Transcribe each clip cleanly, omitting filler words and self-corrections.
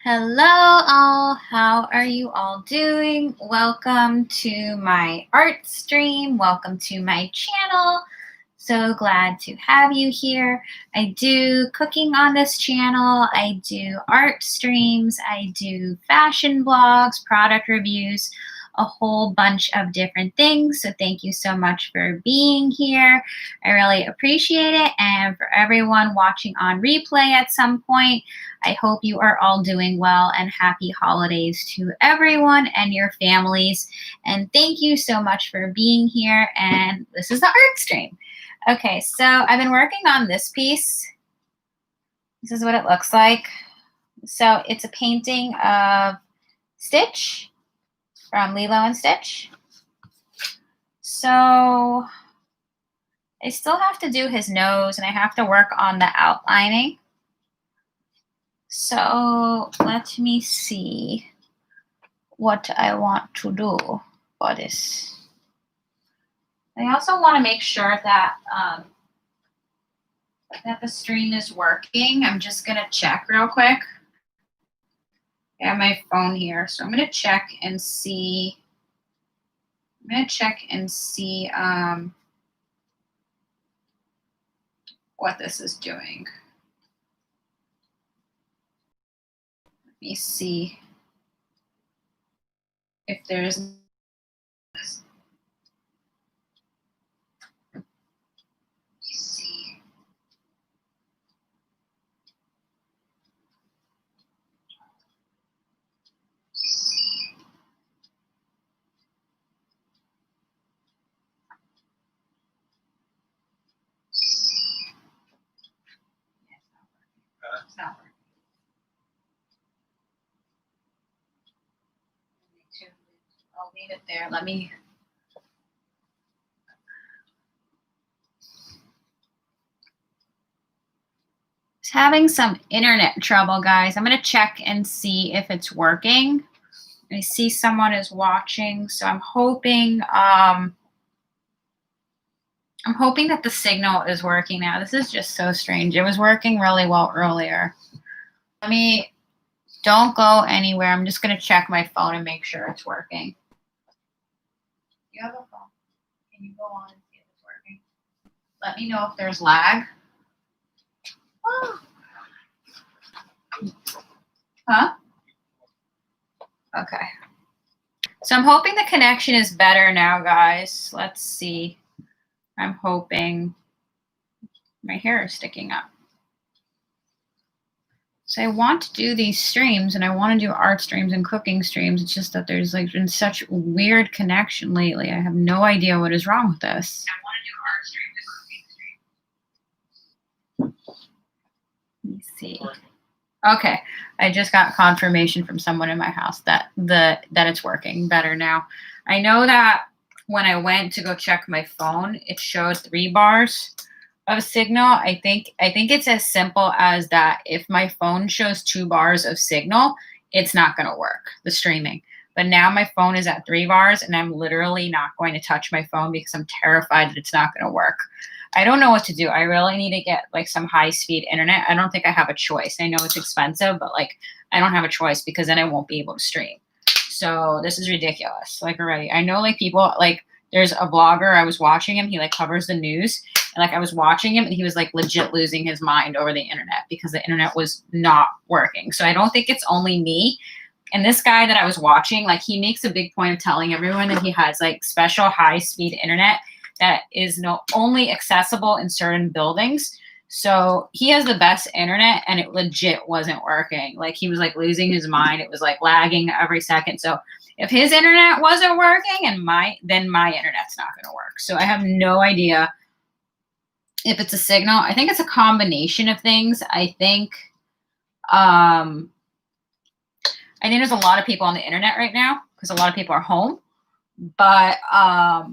Hello all, how are you all doing? Welcome to my art stream. Welcome to my channel. So glad to have you here. I do cooking on this channel. I do art streams. I do fashion blogs, product reviews, a whole bunch of different things. So thank you so much for being here. I really appreciate it. And for everyone watching on replay at some point, I hope you are all doing well, and happy holidays to everyone and your families. And thank you so much for being here. And this is the art stream. Okay, so I've been working on this piece. This is what it looks like. So it's a painting of Stitch from Lilo and Stitch. So I still have to do his nose, and I have to work on the outlining. So let me see what I want to do for this. I also want to make sure that that the stream is working. I'm just going to check real quick. I have my phone here, so I'm going to check and see. What this is doing. Let me see if there's. It's not working. I'll leave it there. Let me. It's having some internet trouble, guys. I'm going to check and see if it's working. I see someone is watching, so I'm hoping that the signal is working now. This is just so strange. It was working really well earlier. Don't go anywhere. I'm just going to check my phone and make sure it's working. You have a phone. Can you go on and see if it's working? Let me know if there's lag. Oh. Huh? Okay. So I'm hoping the connection is better now, guys. Let's see. I'm hoping. My hair is sticking up. So I want to do these streams, and I want to do art streams and cooking streams. It's just that there's like been such weird connection lately. I have no idea what is wrong with this. I want to do art streams and cooking streams. Let me see. Okay, I just got confirmation from someone in my house that it's working better now. I know that when I went to go check my phone, it showed 3 bars of signal. I think it's as simple as that. If my phone shows 2 bars of signal, it's not going to work, the streaming. But now my phone is at 3 bars, and I'm literally not going to touch my phone because I'm terrified that it's not going to work. I don't know what to do. I really need to get like some high-speed internet. I don't think I have a choice. I know it's expensive, but like I don't have a choice because then I won't be able to stream. So this is ridiculous. Like already, I know like people like there's a blogger. I was watching him. He like covers the news, and like I was watching him, and he was like legit losing his mind over the internet because the internet was not working. So I don't think it's only me. And this guy that I was watching, like he makes a big point of telling everyone that he has like special high-speed internet that is only accessible in certain buildings. So he has the best internet, and it legit wasn't working. Like he was like losing his mind. It was like lagging every second. So if his internet wasn't working then my internet's not going to work. So I have no idea if it's a signal. I think it's a combination of things. I think there's a lot of people on the internet right now because a lot of people are home. But I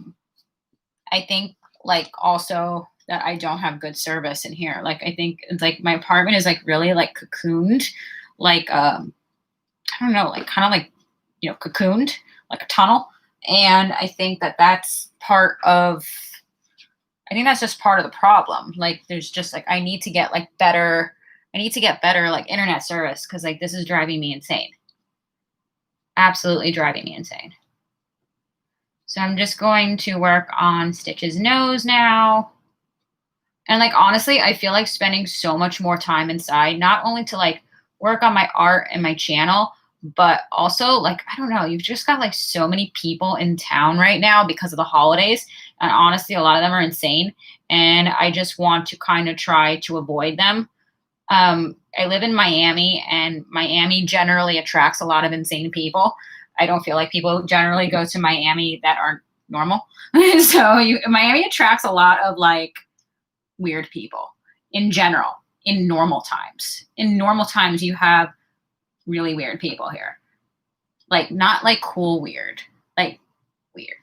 think like also that I don't have good service in here. Like I think it's like my apartment is like really like cocooned, like I don't know, like kind of like, you know, cocooned like a tunnel. And I think that that's part of, I think that's just part of the problem. Like there's just like, I need to get like better I need to get better like internet service because like this is driving me insane. Absolutely driving me insane. So I'm just going to work on Stitch's nose now. And like honestly, I feel like spending so much more time inside, not only to like work on my art and my channel, but also like I don't know, you've just got like so many people in town right now because of the holidays. And honestly, a lot of them are insane. And I just want to kind of try to avoid them. I live in Miami, and Miami generally attracts a lot of insane people. I don't feel like people generally go to Miami that aren't normal. So Miami attracts a lot of like weird people in general in normal times. In normal times, you have really weird people here. Like, not like cool weird, like weird.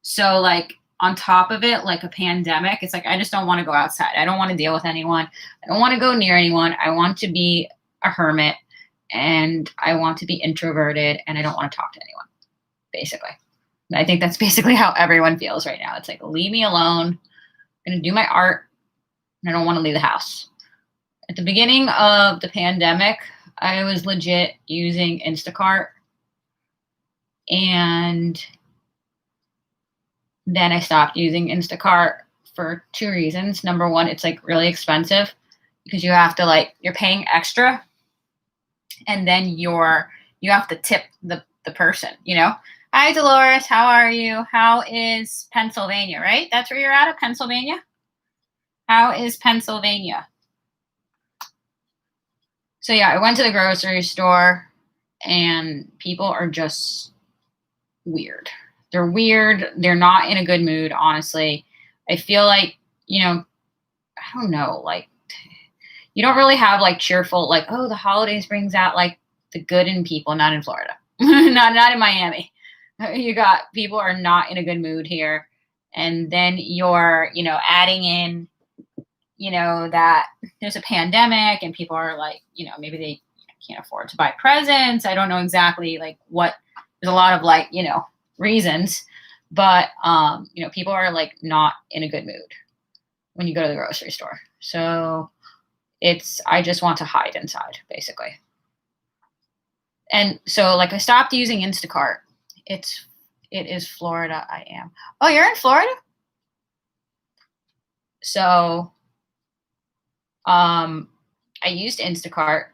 So, like, on top of it, like a pandemic, it's like I just don't want to go outside. I don't want to deal with anyone. I don't want to go near anyone. I want to be a hermit and I want to be introverted and I don't want to talk to anyone, basically. And I think that's basically how everyone feels right now. It's like, leave me alone. I'm going to do my art and I don't want to leave the house. At the beginning of the pandemic, I was legit using Instacart. And then I stopped using Instacart for two reasons. Number one, it's like really expensive because you have to like, you're paying extra. And then you have to tip the person, you know? Hi, Dolores. How are you? How is Pennsylvania, right? That's where you're at Pennsylvania? How is Pennsylvania? So yeah, I went to the grocery store and people are just weird. They're weird. They're not in a good mood, honestly. I feel like, you know, I don't know, like you don't really have like cheerful, like, oh, the holidays brings out like the good in people, not in Florida. not in Miami. You got people are not in a good mood here. And then you're, you know, adding in, you know, that there's a pandemic and people are like, you know, maybe they can't afford to buy presents. I don't know exactly like what, there's a lot of like, you know, reasons, but, you know, people are like not in a good mood when you go to the grocery store. So I just want to hide inside basically. And so like I stopped using Instacart. It is Florida. I am. Oh, you're in Florida? So, I used Instacart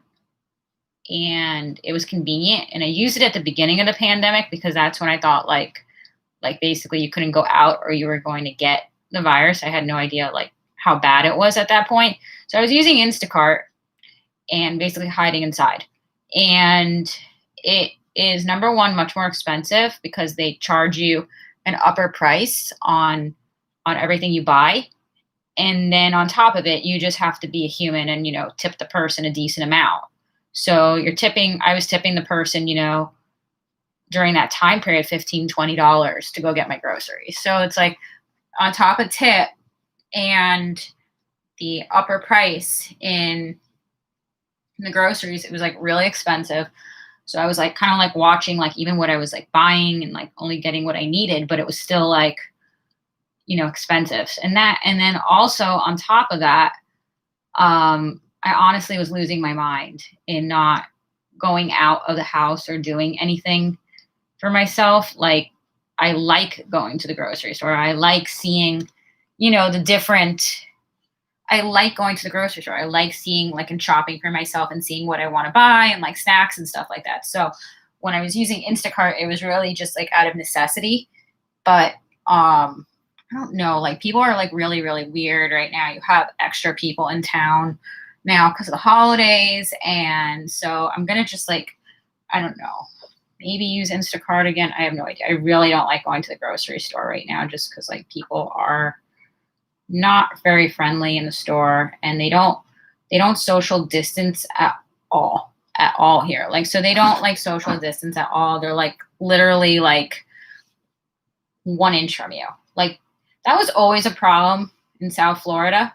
and it was convenient and I used it at the beginning of the pandemic because that's when I thought like basically you couldn't go out or you were going to get the virus. I had no idea like how bad it was at that point. So I was using Instacart and basically hiding inside. And it is number one, much more expensive because they charge you an upper price on everything you buy. And then on top of it, you just have to be a human and, you know, tip the person a decent amount. So I was tipping the person, you know, during that time period, $15, $20 to go get my groceries. So it's like on top of tip and the upper price in the groceries, it was like really expensive. So I was like kind of like watching like even what I was like buying and like only getting what I needed, but it was still like, you know, expensive. And then also on top of that, I honestly was losing my mind in not going out of the house or doing anything for myself. Like I like going to the grocery store. I like seeing, you know, I like going to the grocery store. I like seeing like and shopping for myself and seeing what I want to buy and like snacks and stuff like that. So when I was using Instacart, it was really just like out of necessity. But I don't know, like people are like really, really weird right now. You have extra people in town now because of the holidays. And so I'm going to just like, I don't know, maybe use Instacart again. I have no idea. I really don't like going to the grocery store right now just because like people are not very friendly in the store and they don't social distance at all here. Like, so they don't like social distance at all. They're like literally like 1 inch from you. Like that was always a problem in South Florida.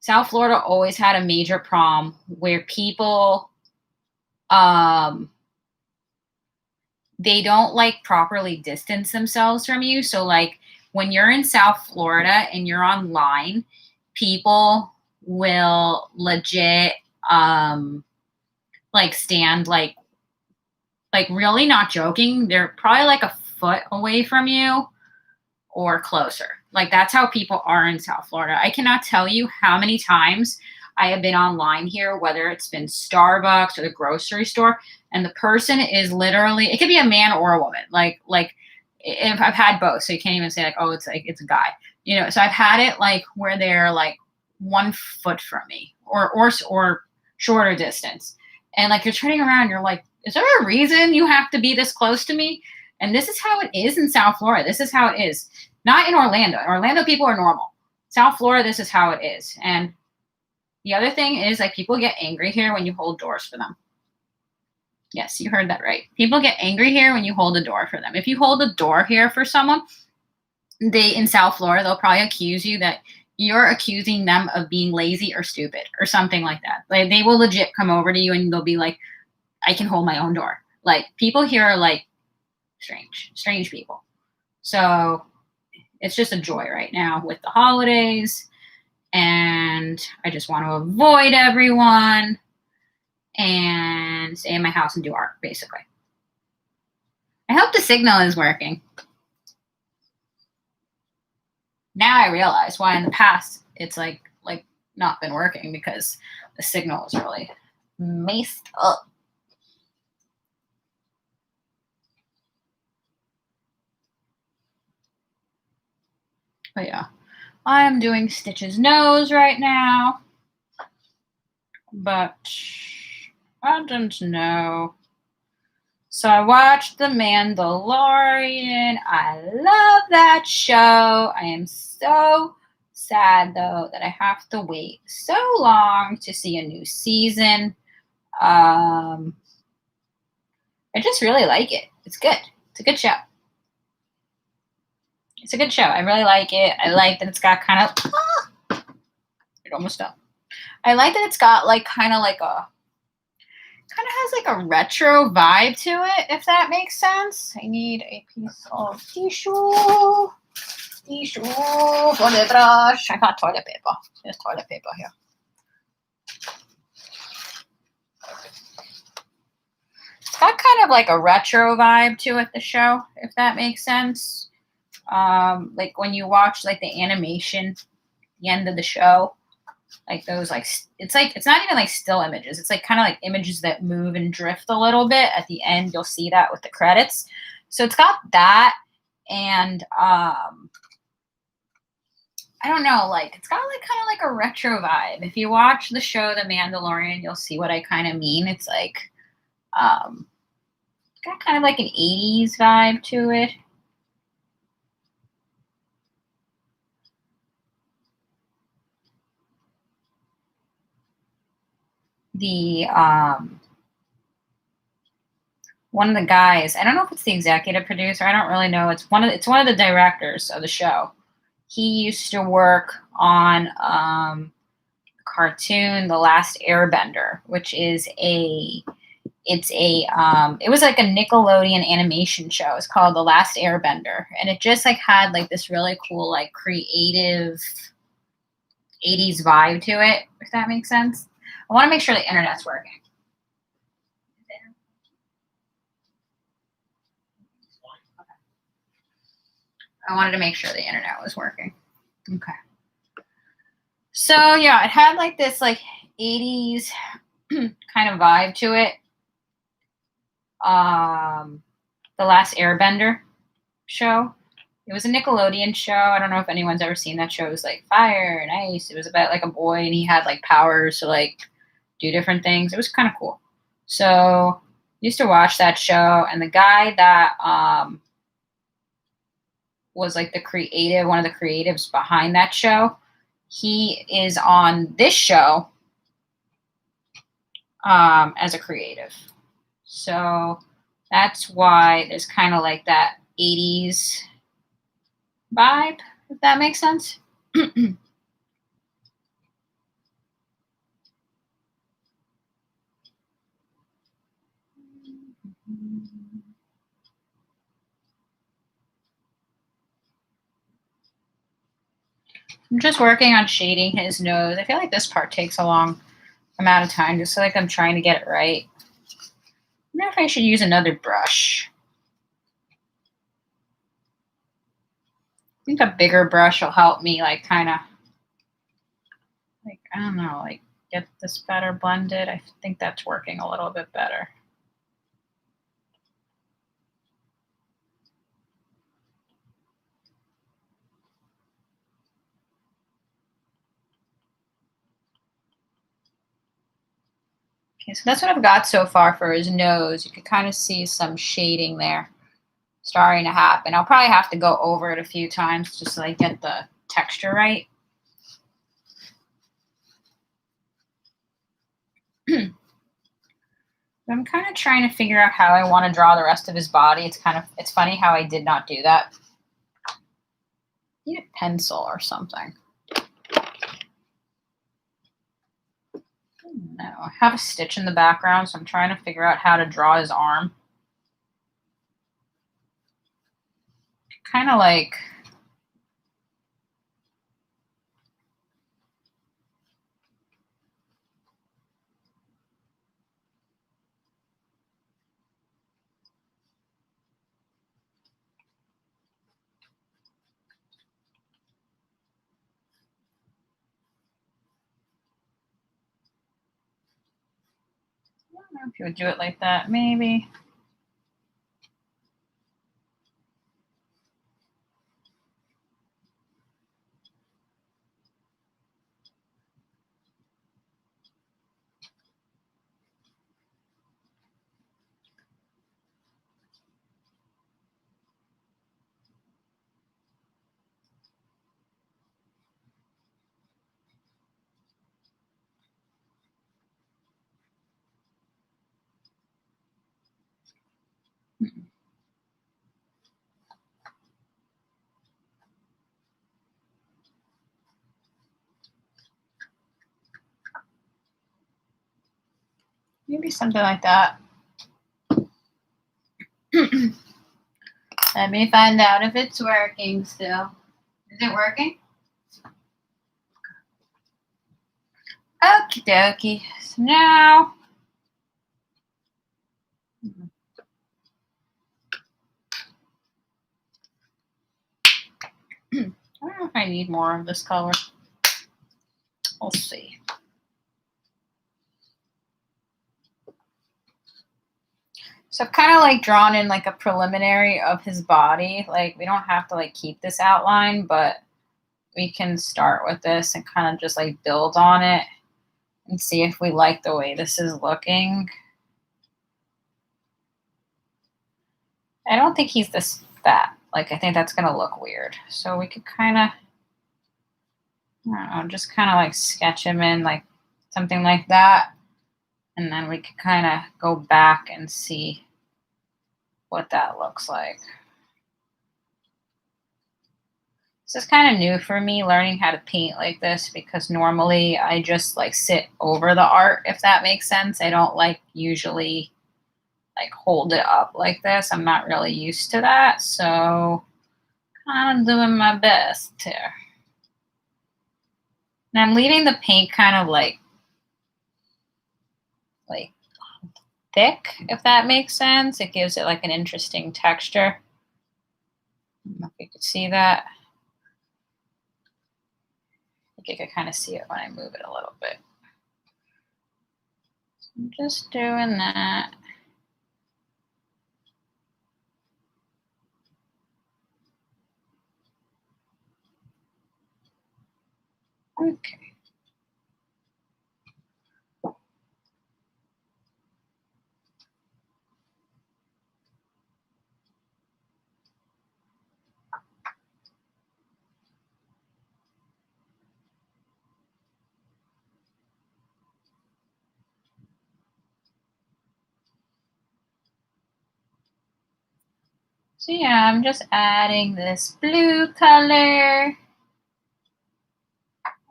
South Florida always had a major problem where people, they don't like properly distance themselves from you. So like when you're in South Florida and you're online, people will legit like stand like really not joking. They're probably like a foot away from you or closer. Like that's how people are in South Florida. I cannot tell you how many times I have been online here, whether it's been Starbucks or the grocery store, and the person is literally, it could be a man or a woman. Like if I've had both, so you can't even say like, oh, it's a guy. You know, so I've had it like where they're like 1 foot from me or shorter distance. And like you're turning around, you're like, is there a reason you have to be this close to me? And this is how it is in South Florida. This is how it is. Not in Orlando. In Orlando, people are normal. South Florida, this is how it is. And the other thing is like people get angry here when you hold doors for them. Yes, you heard that right. People get angry here when you hold a door for them. If you hold a door here for someone, in South Florida, they'll probably accuse you that you're accusing them of being lazy or stupid or something like that. Like they will legit come over to you and they'll be like, I can hold my own door. Like people here are like strange people. So it's just a joy right now with the holidays. And I just want to avoid everyone and stay in my house and do art, basically. I hope the signal is working. Now I realize why in the past it's like not been working, because the signal is really messed up. But yeah, I am doing Stitch's nose right now. But I don't know. So I watched The Mandalorian. I love that show. I am so sad, though, that I have to wait so long to see a new season. I just really like it. It's good. It's a good show. It's a good show. I really like it. I like that it's got kind of... it almost fell. I like that it's got like kind of has like a retro vibe to it, if that makes sense. I need a piece of tissue for the brush. I got toilet paper. There's toilet paper here. It's got kind of like a retro vibe to it, the show, if that makes sense. Like when you watch like the animation, the end of the show, like those it's not even like still images. It's like kind of like images that move and drift a little bit. At the end, you'll see that with the credits. So it's got that, and I don't know, like it's got like kind of like a retro vibe. If you watch the show The Mandalorian, you'll see what I kind of mean. It's like it's got kind of like an 80s vibe to it. The one of the guys, I don't know if it's the executive producer, I don't really know. It's one of the directors of the show. He used to work on cartoon The Last Airbender, which is it was like a Nickelodeon animation show. It's called The Last Airbender, and it just like had like this really cool like creative 80s vibe to it, if that makes sense. I want to make sure the internet's working. I wanted to make sure the internet was working. Okay. So yeah, it had like this like 80s kind of vibe to it. The Last Airbender show. It was a Nickelodeon show. I don't know if anyone's ever seen that show. It was like fire and ice. It was about like a boy and he had like powers to like do different things. It was kind of cool. So used to watch that show, and the guy that was like one of the creatives behind that show, he is on this show as a creative. So that's why there's kind of like that 80s vibe, if that makes sense. I'm just working on shading his nose. I feel like this part takes a long amount of time, just so like I'm trying to get it right. I wonder if I should use another brush. I think a bigger brush will help me like kind of like, I don't know, like get this better blended. I think that's working a little bit better. Okay, so that's what I've got so far for his nose. You can kind of see some shading there starting to happen. I'll probably have to go over it a few times just so I get the texture right. I'm kind of trying to figure out how I want to draw the rest of his body. It's funny how I did not do that. Need a pencil or something. No, I have a stitch in the background, so I'm trying to figure out how to draw his arm. Kind of like I don't know if you would do it like that, maybe. Maybe something like that. Let me find out if it's working still. Is it working? Okie dokie. So now. I don't know if I need more of this color. We'll see. So I've kind of like drawn in like a preliminary of his body. Like we don't have to like keep this outline, but we can start with this and kind of just like build on it and see if we like the way this is looking. I don't think he's this fat. Like I think that's gonna look weird. So we could kind of, I don't know, just kind of like sketch him in like something like that. And then we could kind of go back and see what that looks like. This is kind of new for me learning how to paint like this because normally I just like sit over the art, if that makes sense. I don't like usually like hold it up like this. I'm not really used to that. So kind of doing my best here. And I'm leaving the paint kind of like thick, if that makes sense. It gives it like an interesting texture. I don't know if you could see that. I think I could kind of see it when I move it a little bit. So I'm just doing that. Okay. So yeah, I'm just adding this blue color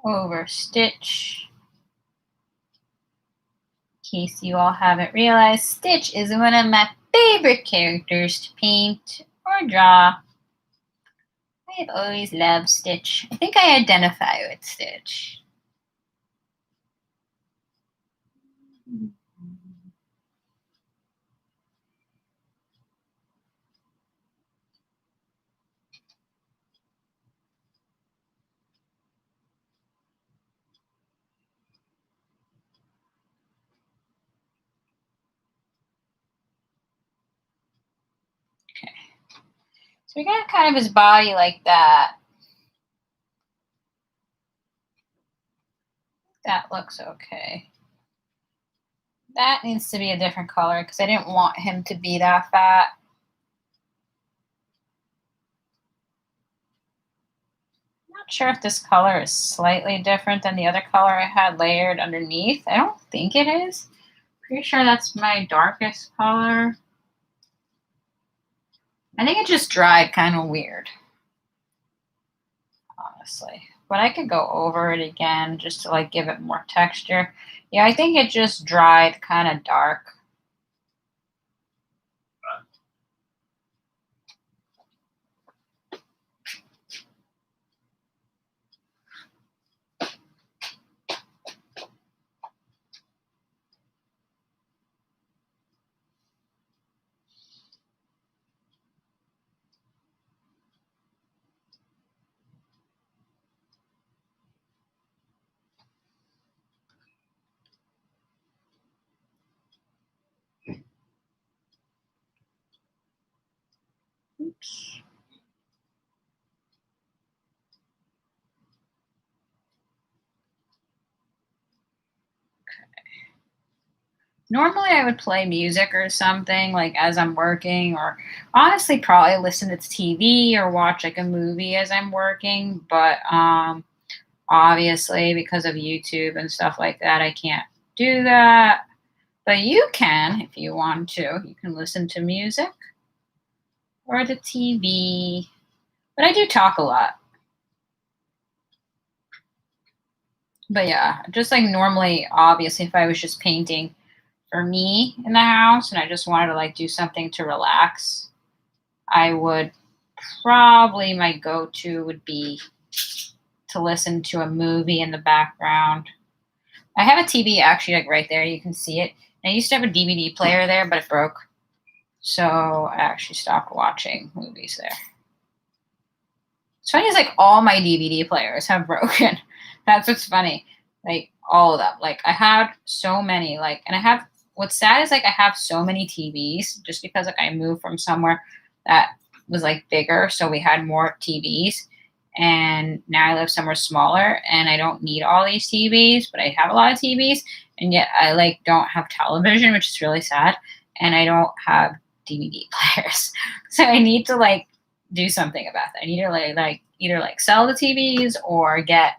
over Stitch. In case you all haven't realized, Stitch is one of my favorite characters to paint or draw. I've always loved Stitch. I think I identify with Stitch. So we got kind of his body like that. That looks okay. That needs to be a different color because I didn't want him to be that fat. Not sure if this color is slightly different than the other color I had layered underneath. I don't think it is. Pretty sure that's my darkest color. I think it just dried kind of weird, honestly. But I could go over it again just to like give it more texture. Yeah, I think it just dried kind of dark. Oops. Normally, I would play music or something like as I'm working, or honestly, probably listen to TV or watch like a movie as I'm working. But obviously, because of YouTube and stuff like that, I can't do that. But you can if you want to. You can listen to music or the TV. But I do talk a lot. But yeah, just like normally, obviously, if I was just painting for me in the house and I just wanted to like do something to relax, I would probably my go to would be to listen to a movie in the background. I have a TV actually like right there. You can see it. I used to have a DVD player there, but it broke. So I actually stopped watching movies there. It's funny is like all my DVD players have broken. That's what's funny. Like all of them. Like I had so many. Like and I have what's sad is like I have so many TVs just because like I moved from somewhere that was like bigger, so we had more TVs. And now I live somewhere smaller and I don't need all these TVs, but I have a lot of TVs and yet I like don't have television, which is really sad. And I don't have DVD players. So I need to like do something about that. I need to like either like sell the TVs or get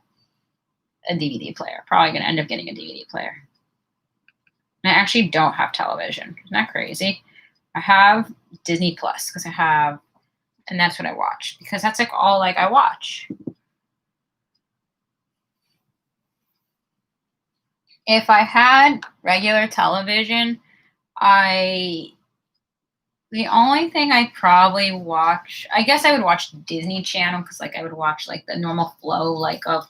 a DVD player. Probably gonna end up getting a DVD player. And I actually don't have television. Isn't that crazy? I have Disney Plus because I have, and that's what I watch because that's like all like I watch. If I had regular television, I the only thing I probably watch, I guess I would watch Disney Channel because like I would watch like the normal flow like of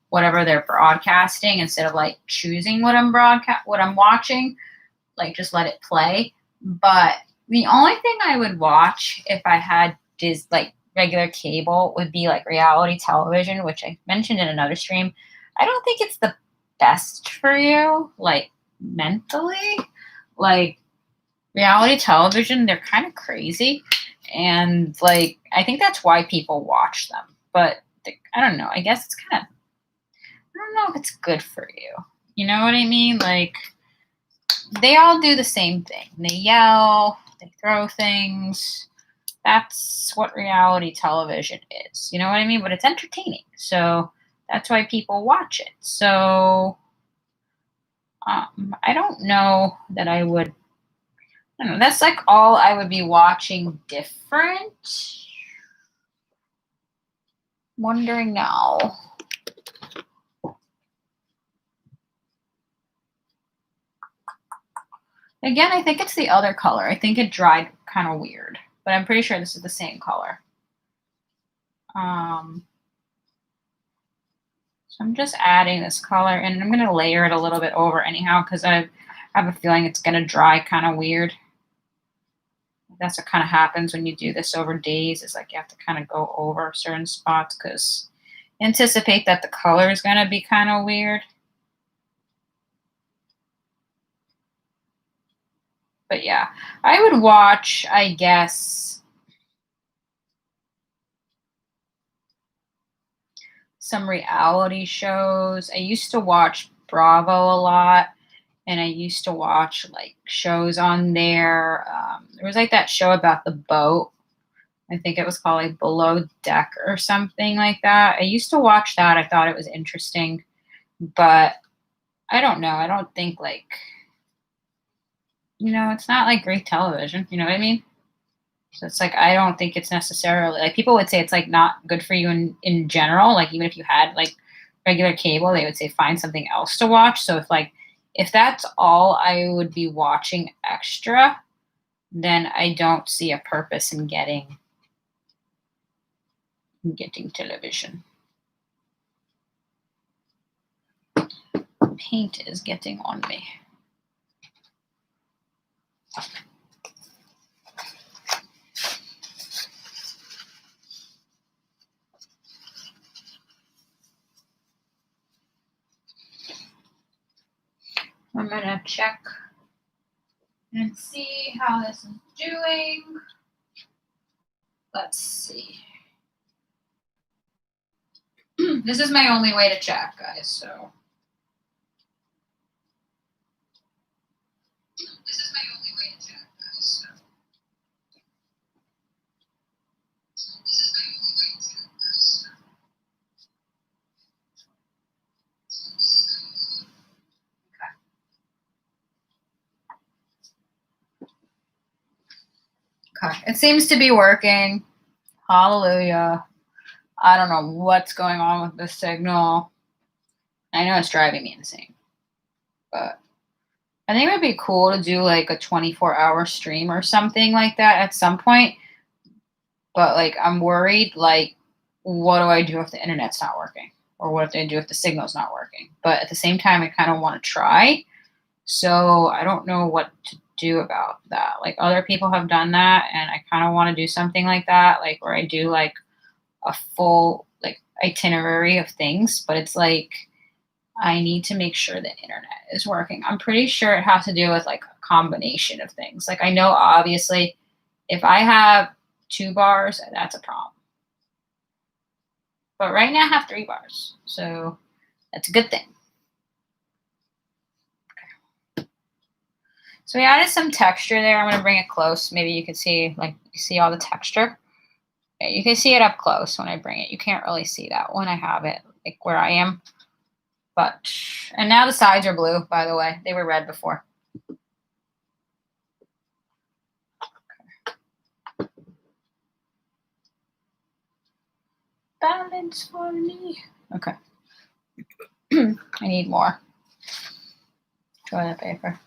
whatever they're broadcasting instead of like choosing what I'm watching, like just let it play. But the only thing I would watch if I had like regular cable would be like reality television, which I mentioned in another stream. I don't think it's the best for you, like mentally. Like reality television, they're kind of crazy. And like, I think that's why people watch them. But I don't know. I guess it's kind of, I don't know if it's good for you. You know what I mean? Like, they all do the same thing. They yell, they throw things. That's what reality television is. You know what I mean? But it's entertaining. So that's why people watch it. So I don't know that I would. I don't know. That's like all I would be watching different. Wondering now. Again, I think it's the other color. I think it dried kind of weird, but I'm pretty sure this is the same color. So I'm just adding this color and I'm going to layer it a little bit over anyhow because I have a feeling it's going to dry kind of weird. That's what kind of happens when you do this over days is like you have to kind of go over certain spots because anticipate that the color is going to be kind of weird. But yeah, I would watch, I guess, some reality shows. I used to watch Bravo a lot, and I used to watch like shows on there. There was like that show about the boat. I think it was called like Below Deck or something like that. I used to watch that. I thought it was interesting, but I don't know. I don't think like, it's not like great television. You know what I mean? So it's like I don't think it's necessarily like people would say it's like not good for you in general. Like even if you had like regular cable, they would say find something else to watch. So if that's all I would be watching extra, then I don't see a purpose in getting television. Paint is getting on me. I'm gonna check and see how this is doing. Let's see. This is my only way to check, guys, so. This is my only way to check, guys, so. This is my only way to check, guys, so. Okay. It seems to be working. Hallelujah. I don't know what's going on with the signal. I know it's driving me insane, but I think it would be cool to do like a 24-hour stream or something like that at some point. But like, I'm worried, like, what do I do if the internet's not working? Or what if I do if the signal's not working? But at the same time, I kind of want to try. So I don't know what to do about that. Like other people have done that, and I kind of want to do something like that, like where I do like a full like itinerary of things, but it's like I need to make sure the internet is working. I'm pretty sure it has to do with like a combination of things. Like I know obviously if I have 2 bars, that's a problem. But right now I have 3 bars. So that's a good thing. Okay. So we added some texture there. I'm going to bring it close. Maybe you can see all the texture. Okay, you can see it up close when I bring it. You can't really see that when I have it like where I am. And now the sides are blue, by the way. They were red before. Okay. Balance for me. Okay. I need more toilet paper.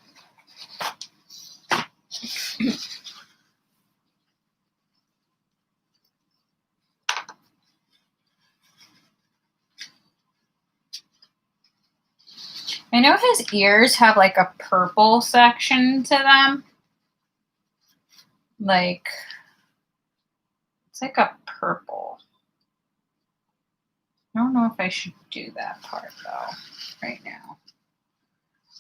I know his ears have like a purple section to them. Like, it's like a purple. I don't know if I should do that part though, right now.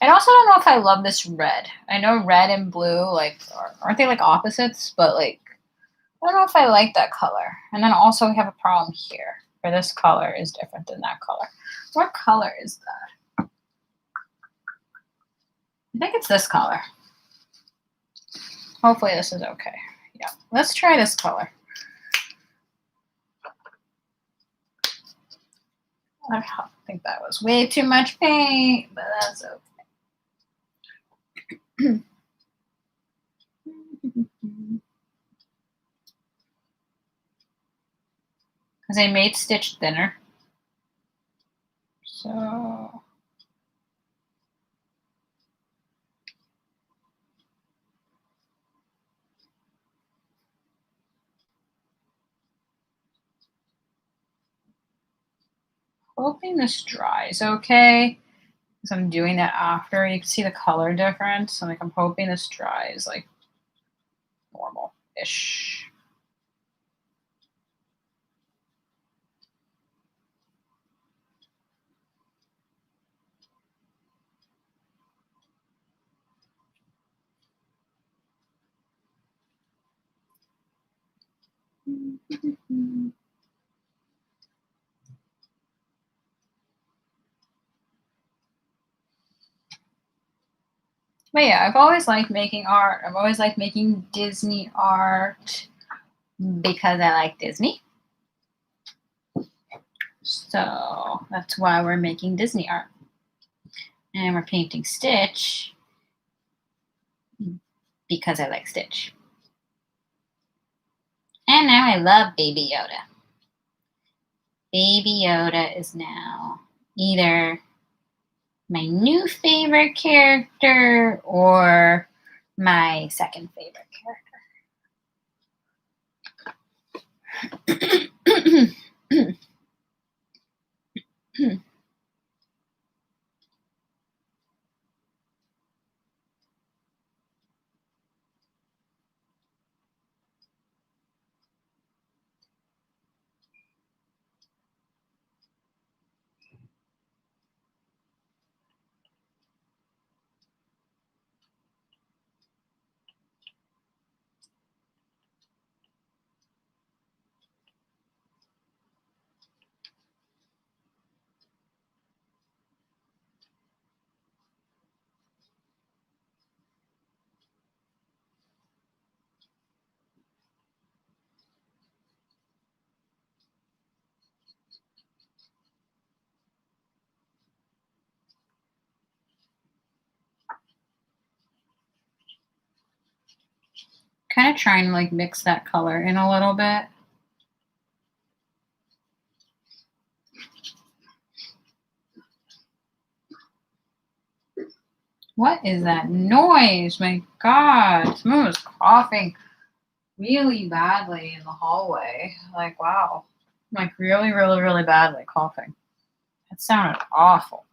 I also don't know if I love this red. I know red and blue, like, aren't they like opposites? But like, I don't know if I like that color. And then also we have a problem here, where this color is different than that color. What color is that? I think it's this color. Hopefully this is okay. Yeah, let's try this color. I think that was way too much paint, but that's okay. Because I made Stitch thinner. So hoping this dries okay. Because I'm doing that after. You can see the color difference. So like I'm hoping this dries like normal-ish. But yeah, I've always liked making art. I've always liked making Disney art because I like Disney. So that's why we're making Disney art. And we're painting Stitch because I like Stitch. And now I love Baby Yoda. Baby Yoda is now either my new favorite character or my second favorite character. Kind of trying to like mix that color in a little bit. What is that noise? My God, someone was coughing really badly in the hallway. Like, wow. Like really, really, really badly coughing. That sounded awful.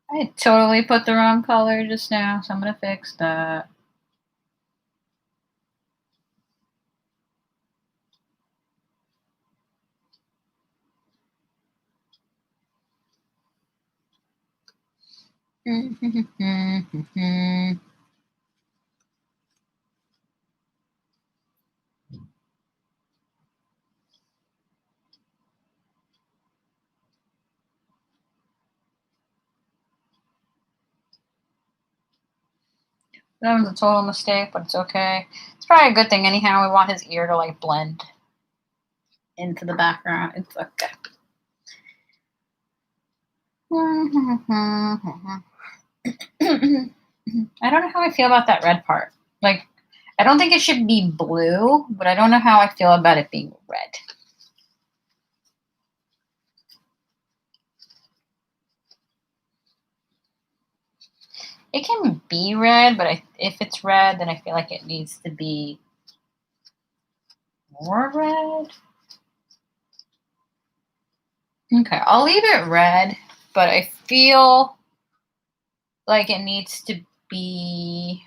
I totally put the wrong color just now, so I'm gonna fix that. That was a total mistake, but it's okay. It's probably a good thing anyhow. We want his ear to like blend into the background. It's okay. I don't know how I feel about that red part. Like, I don't think it should be blue, but I don't know how I feel about it being red. It can be red, but if it's red, then I feel like it needs to be more red. Okay, I'll leave it red, but I feel like it needs to be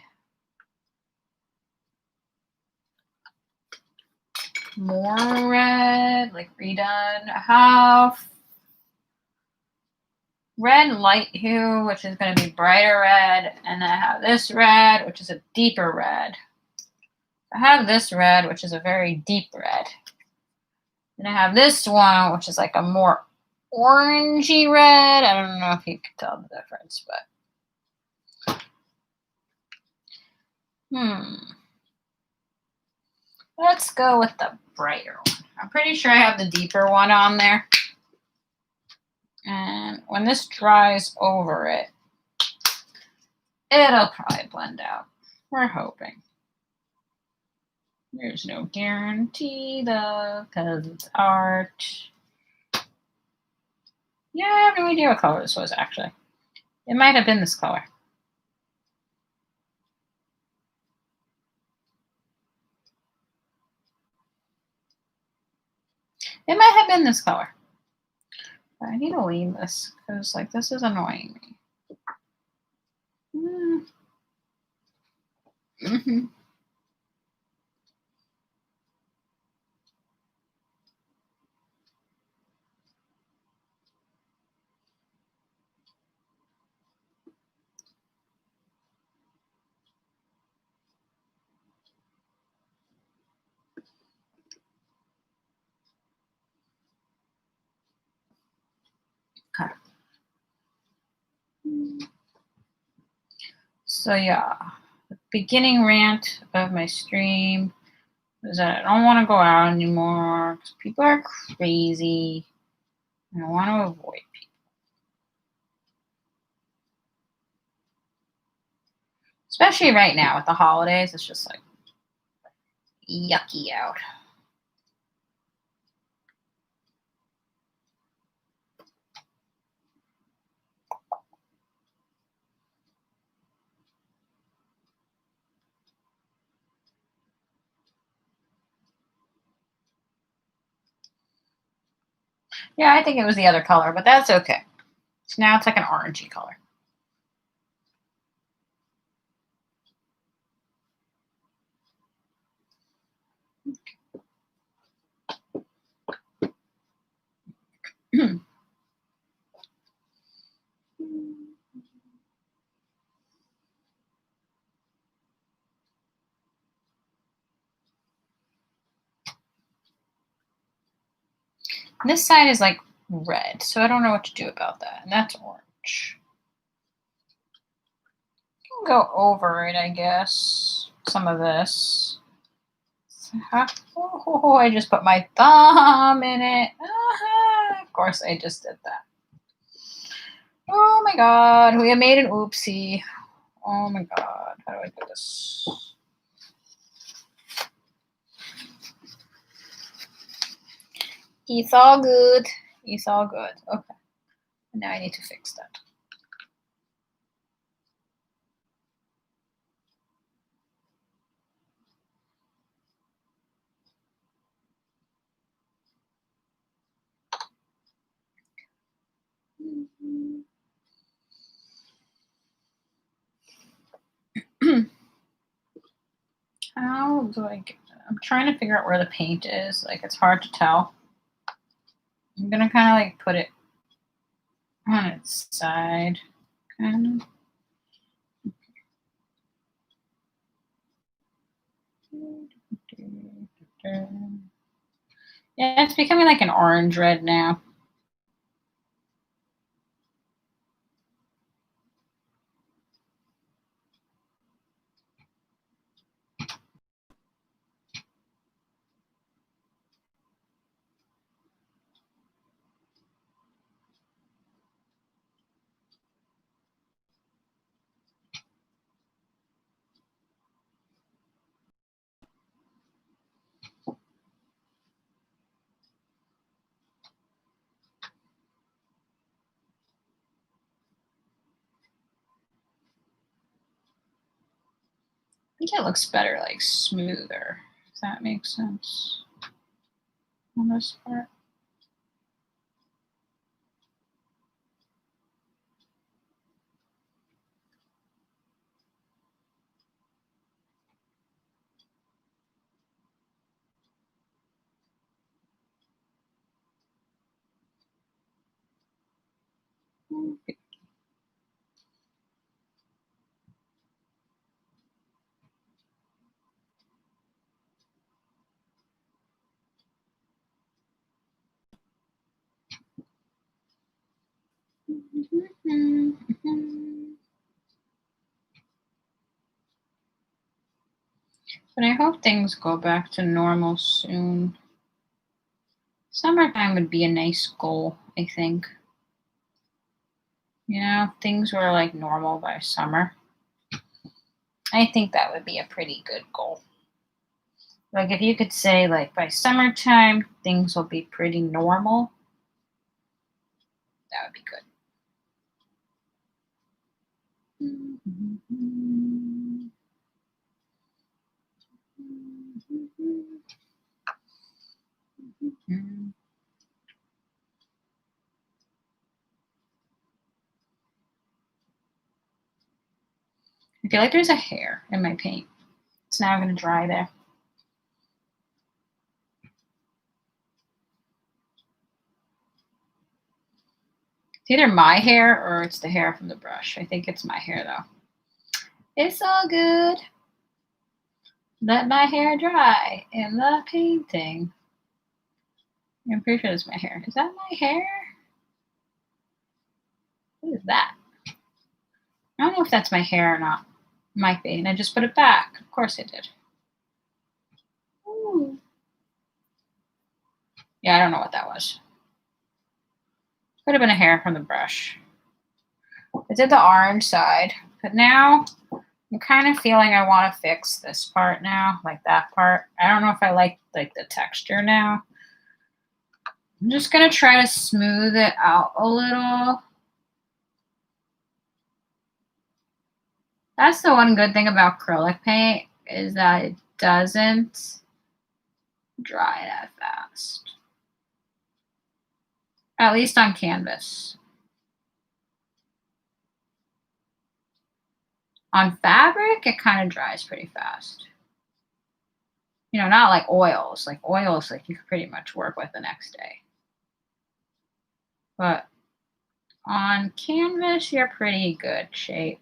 more red, like redone. I have red light hue, which is going to be brighter red, and then I have this red, which is a deeper red. I have this red, which is a very deep red. And I have this one, which is like a more orangey red. I don't know if you can tell the difference, but let's go with the brighter one. I'm pretty sure I have the deeper one on there. And when this dries over it, it'll probably blend out. We're hoping. There's no guarantee though, because it's art. Yeah, I have no idea what color this was actually. It might have been this color. It might have been this color. I need to leave this because like this is annoying me. Mm-hmm. Okay. So yeah, the beginning rant of my stream is that I don't want to go out anymore because people are crazy and I want to avoid people. Especially right now with the holidays, it's just like yucky out. Yeah, I think it was the other color, but that's okay. So now it's like an orangey color. This side is like red, so I don't know what to do about that. And that's orange. I can go over it, I guess. Some of this. Oh, I just put my thumb in it. Of course, I just did that. Oh my god, we have made an oopsie. Oh my god, how do I do this? It's all good. It's all good. Okay. Now I need to fix that. How do I get that? I'm trying to figure out where the paint is. Like, it's hard to tell. I'm gonna kind of like put it on its side. Kind of. Yeah, it's becoming like an orange red now. I think it looks better, like smoother, if that makes sense on this part. But I hope things go back to normal soon. Summertime would be a nice goal, I think. You know, things were like normal by summer. I think that would be a pretty good goal. Like if you could say like by summertime things will be pretty normal, that would be good. I feel like there's a hair in my paint. It's now going to dry there. It's either my hair or it's the hair from the brush. I think it's my hair though. It's all good. Let my hair dry in the painting. I'm pretty sure it's my hair. Is that my hair? What is that? I don't know if that's my hair or not. Might be. And I just put it back. Of course I did. Ooh. Yeah, I don't know what that was. Could have been a hair from the brush. I did the orange side, but now I'm kind of feeling I want to fix this part now, like that part. I don't know if I like the texture now. I'm just going to try to smooth it out a little. That's the one good thing about acrylic paint is that it doesn't dry that fast. At least on canvas. On fabric, it kind of dries pretty fast. You know, not like oils. Like oils, like you could pretty much work with the next day. But on canvas, you're pretty good shape.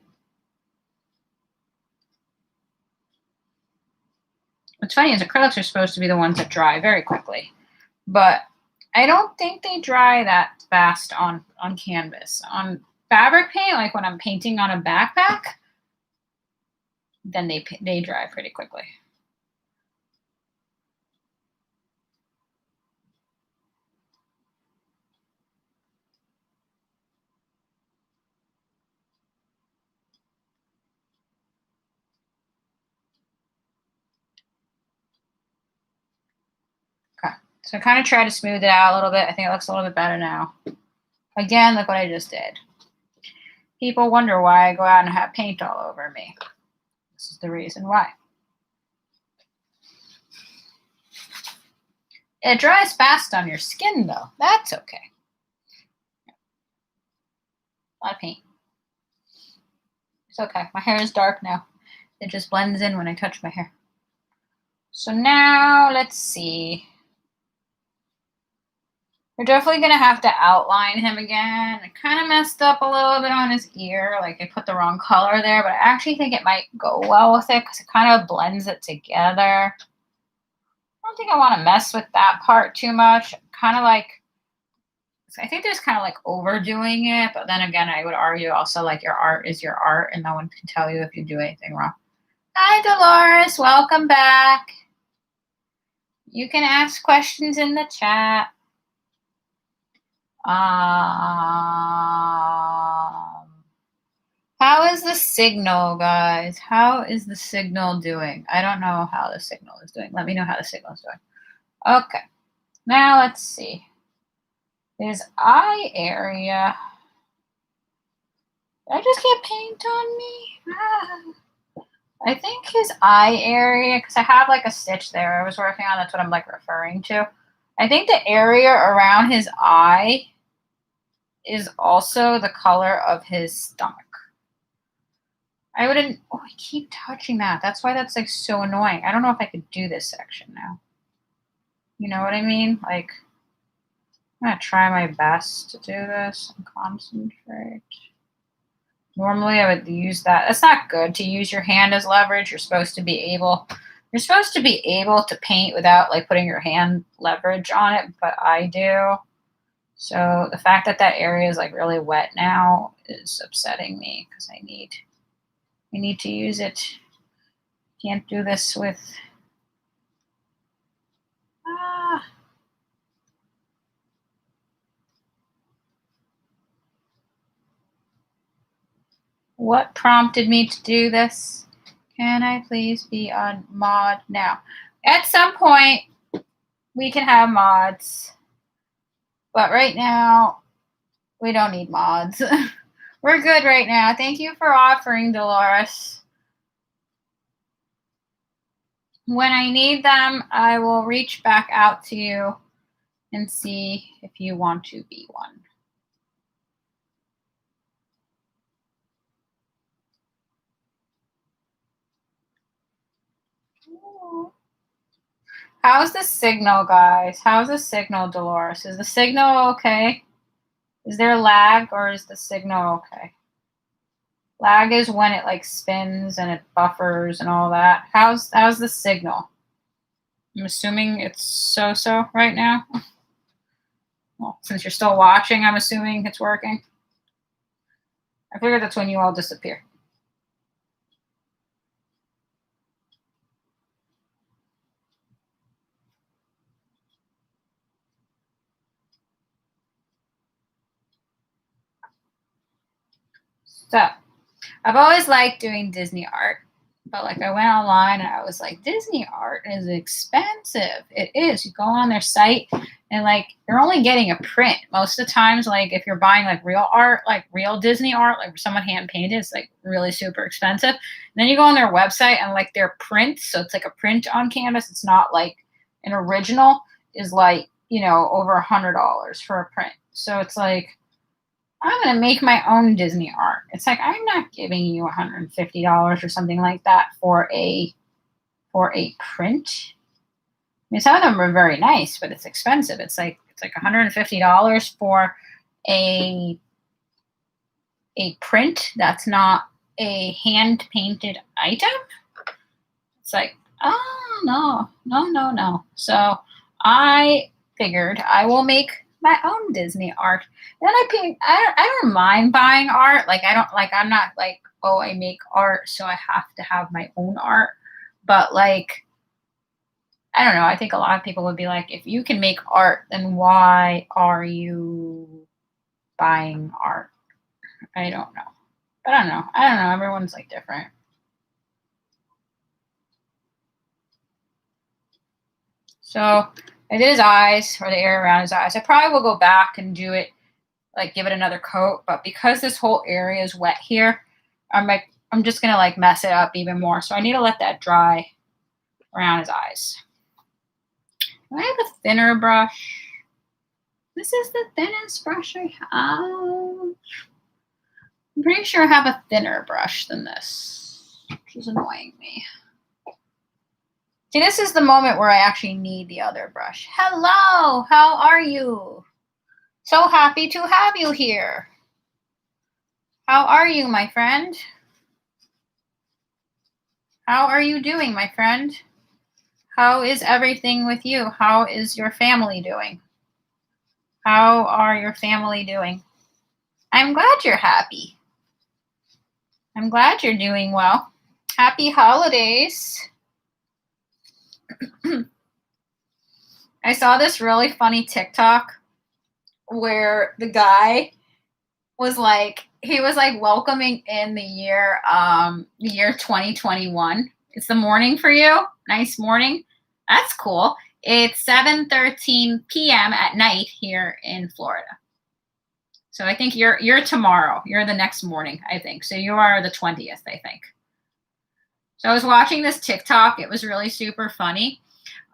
What's funny is acrylics are supposed to be the ones that dry very quickly, but I don't think they dry that fast on canvas. On fabric paint, like when I'm painting on a backpack, then they dry pretty quickly. Okay, so kind of try to smooth it out a little bit. I think it looks a little bit better now. Again, look what I just did. People wonder why I go out and have paint all over me. This is the reason why. It dries fast on your skin, though. That's okay. A lot of paint. It's okay. My hair is dark now. It just blends in when I touch my hair. So now, let's see. We're definitely going to have to outline him again. I kind of messed up a little bit on his ear. Like I put the wrong color there, but I actually think it might go well with it because it kind of blends it together. I don't think I want to mess with that part too much. Kind of like, I think there's kind of like overdoing it, but then again, I would argue also like your art is your art and no one can tell you if you do anything wrong. Hi, Dolores. Welcome back. You can ask questions in the chat. How is the signal, guys? How is the signal doing? I don't know how the signal is doing. Let me know how the signal is doing. Okay. Now let's see. His eye area. Did I just get paint on me? I think his eye area, because I have like a stitch there I was working on. That's what I'm like referring to. I think the area around his eye is also the color of his stomach. I wouldn't. Oh, I keep touching that. That's why that's like so annoying. I don't know if I could do this section now. You know what I mean? Like, I'm going to try my best to do this and concentrate. Normally I would use that. That's not good to use your hand as leverage. You're supposed to be able to paint without like putting your hand leverage on it, but I do. So the fact that that area is like really wet now is upsetting me because I need to use it. Can't do this with What prompted me to do this? Can I please be on mod now? At some point, we can have mods. But right now, we don't need mods. We're good right now. Thank you for offering, Dolores. When I need them, I will reach back out to you and see if you want to be one. How's the signal, guys? How's the signal, Dolores? Is the signal okay? Is there lag or is the signal okay? Lag is when it like spins and it buffers and all that. How's the signal? I'm assuming it's so right now. Well, since you're still watching, I'm assuming it's working. I figured that's when you all disappear. So, I've always liked doing Disney art, but like I went online and I was like, Disney art is expensive. It is. You go on their site and like you're only getting a print. Most of the times, like if you're buying like real art, like real Disney art, like someone hand painted, it's like really super expensive. And then you go on their website and like their prints, so it's like a print on canvas. It's not like an original, is like, over $100 for a print. So it's like I'm going to make my own Disney art. It's like I'm not giving you $150 or something like that for a print. I mean, some of them are very nice, but it's expensive. It's like $150 for a print that's not a hand painted item. It's like, oh no. So I figured I will make my own Disney art. Then I don't mind buying art. Like I'm not like, oh, I make art, so I have to have my own art. But like, I don't know. I think a lot of people would be like, if you can make art, then why are you buying art? I don't know. But I don't know. Everyone's like different. So I did his eyes, or the area around his eyes. I probably will go back and do it, like give it another coat. But because this whole area is wet here, I'm just gonna like mess it up even more. So I need to let that dry around his eyes. Do I have a thinner brush? This is the thinnest brush I have. I'm pretty sure I have a thinner brush than this, which is annoying me. See, this is the moment where I actually need the other brush. Hello, how are you? So happy to have you here. How are you, my friend? How are you doing, my friend? How is everything with you? How is your family doing? How are your family doing? I'm glad you're happy. I'm glad you're doing well. Happy holidays. I saw this really funny TikTok where the guy was like, he was like welcoming in the year 2021. It's the morning for you. Nice morning. That's cool. It's 7:13 p.m. at night here in Florida. So I think you're tomorrow. You're the next morning, I think. So you are the 20th, I think. So I was watching this TikTok. It was really super funny.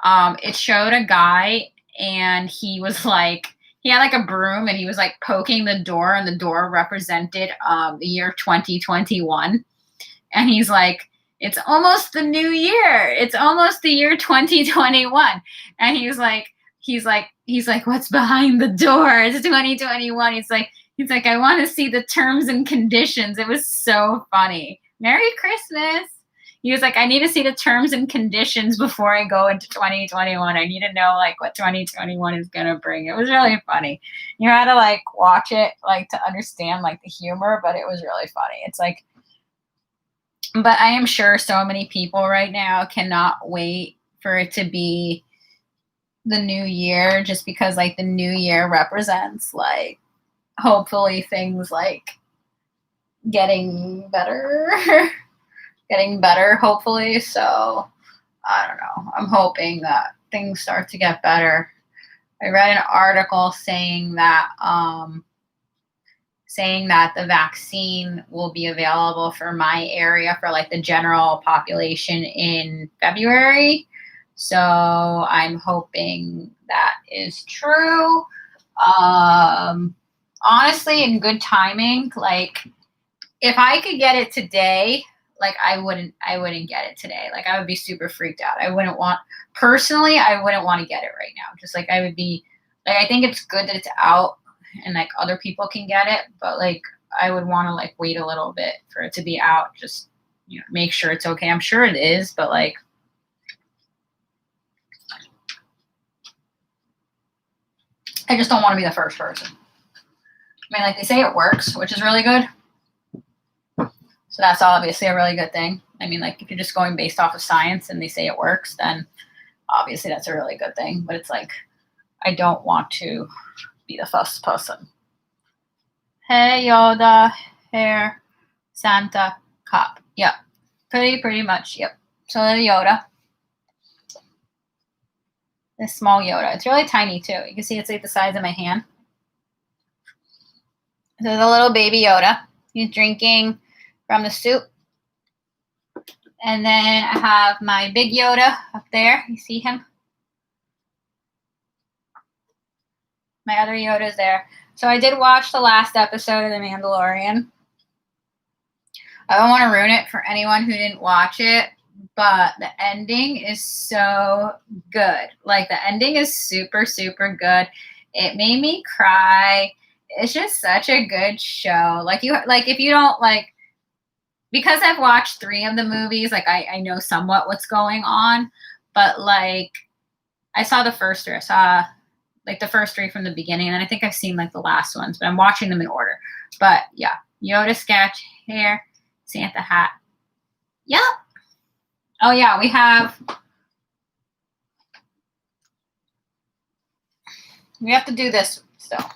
It showed a guy and he was like, he had like a broom and he was like poking the door, and the door represented the year 2021. And he's like, it's almost the new year. It's almost the year 2021. And he's like, what's behind the door? It's 2021. He's like, I want to see the terms and conditions. It was so funny. Merry Christmas. He was like, I need to see the terms and conditions before I go into 2021. I need to know like what 2021 is going to bring. It was really funny. You had to like watch it like to understand like the humor, but it was really funny. It's like, but I am sure so many people right now cannot wait for it to be the new year, just because like the new year represents like hopefully things like getting better. Getting better, hopefully. So I don't know. I'm hoping that things start to get better. I read an article saying that the vaccine will be available for my area for like the general population in February. So I'm hoping that is true. Honestly, in good timing, like if I could get it today, like I wouldn't get it today. Like I would be super freaked out. I wouldn't want personally, I wouldn't want to get it right now. Just like I would be like I think it's good that it's out and like other people can get it, but like I would want to like wait a little bit for it to be out. Just make sure it's okay. I'm sure it is, but like I just don't want to be the first person. I mean, like they say it works, which is really good. So that's obviously a really good thing. I mean, like if you're just going based off of science and they say it works, then obviously that's a really good thing. But it's like I don't want to be the first person. Hey Yoda, hair, Santa, cop. Yep, pretty much. Yep. So the Yoda, this small Yoda. It's really tiny too. You can see it's like the size of my hand. So the little baby Yoda. He's drinking from the soup. And then I have my big Yoda up there. You see him? My other Yoda's there. So I did watch the last episode of The Mandalorian. I don't want to ruin it for anyone who didn't watch it, but the ending is so good. Like the ending is super, super good. It made me cry. It's just such a good show. Like if you don't like, because I've watched 3 of the movies, like I know somewhat what's going on, but like I saw the first 3. I saw like the first 3 from the beginning, and I think I've seen like the last ones, but I'm watching them in order. But yeah, Yoda sketch, hair, Santa hat. Yep. Oh yeah, we have to do this still.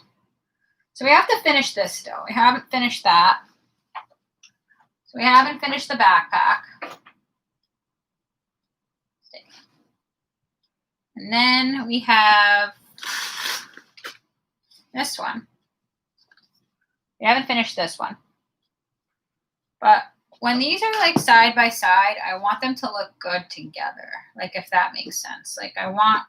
So we have to finish this still. We haven't finished that. So we haven't finished the backpack. And then we have this one. We haven't finished this one. But when these are like side by side, I want them to look good together. Like if that makes sense. Like I want,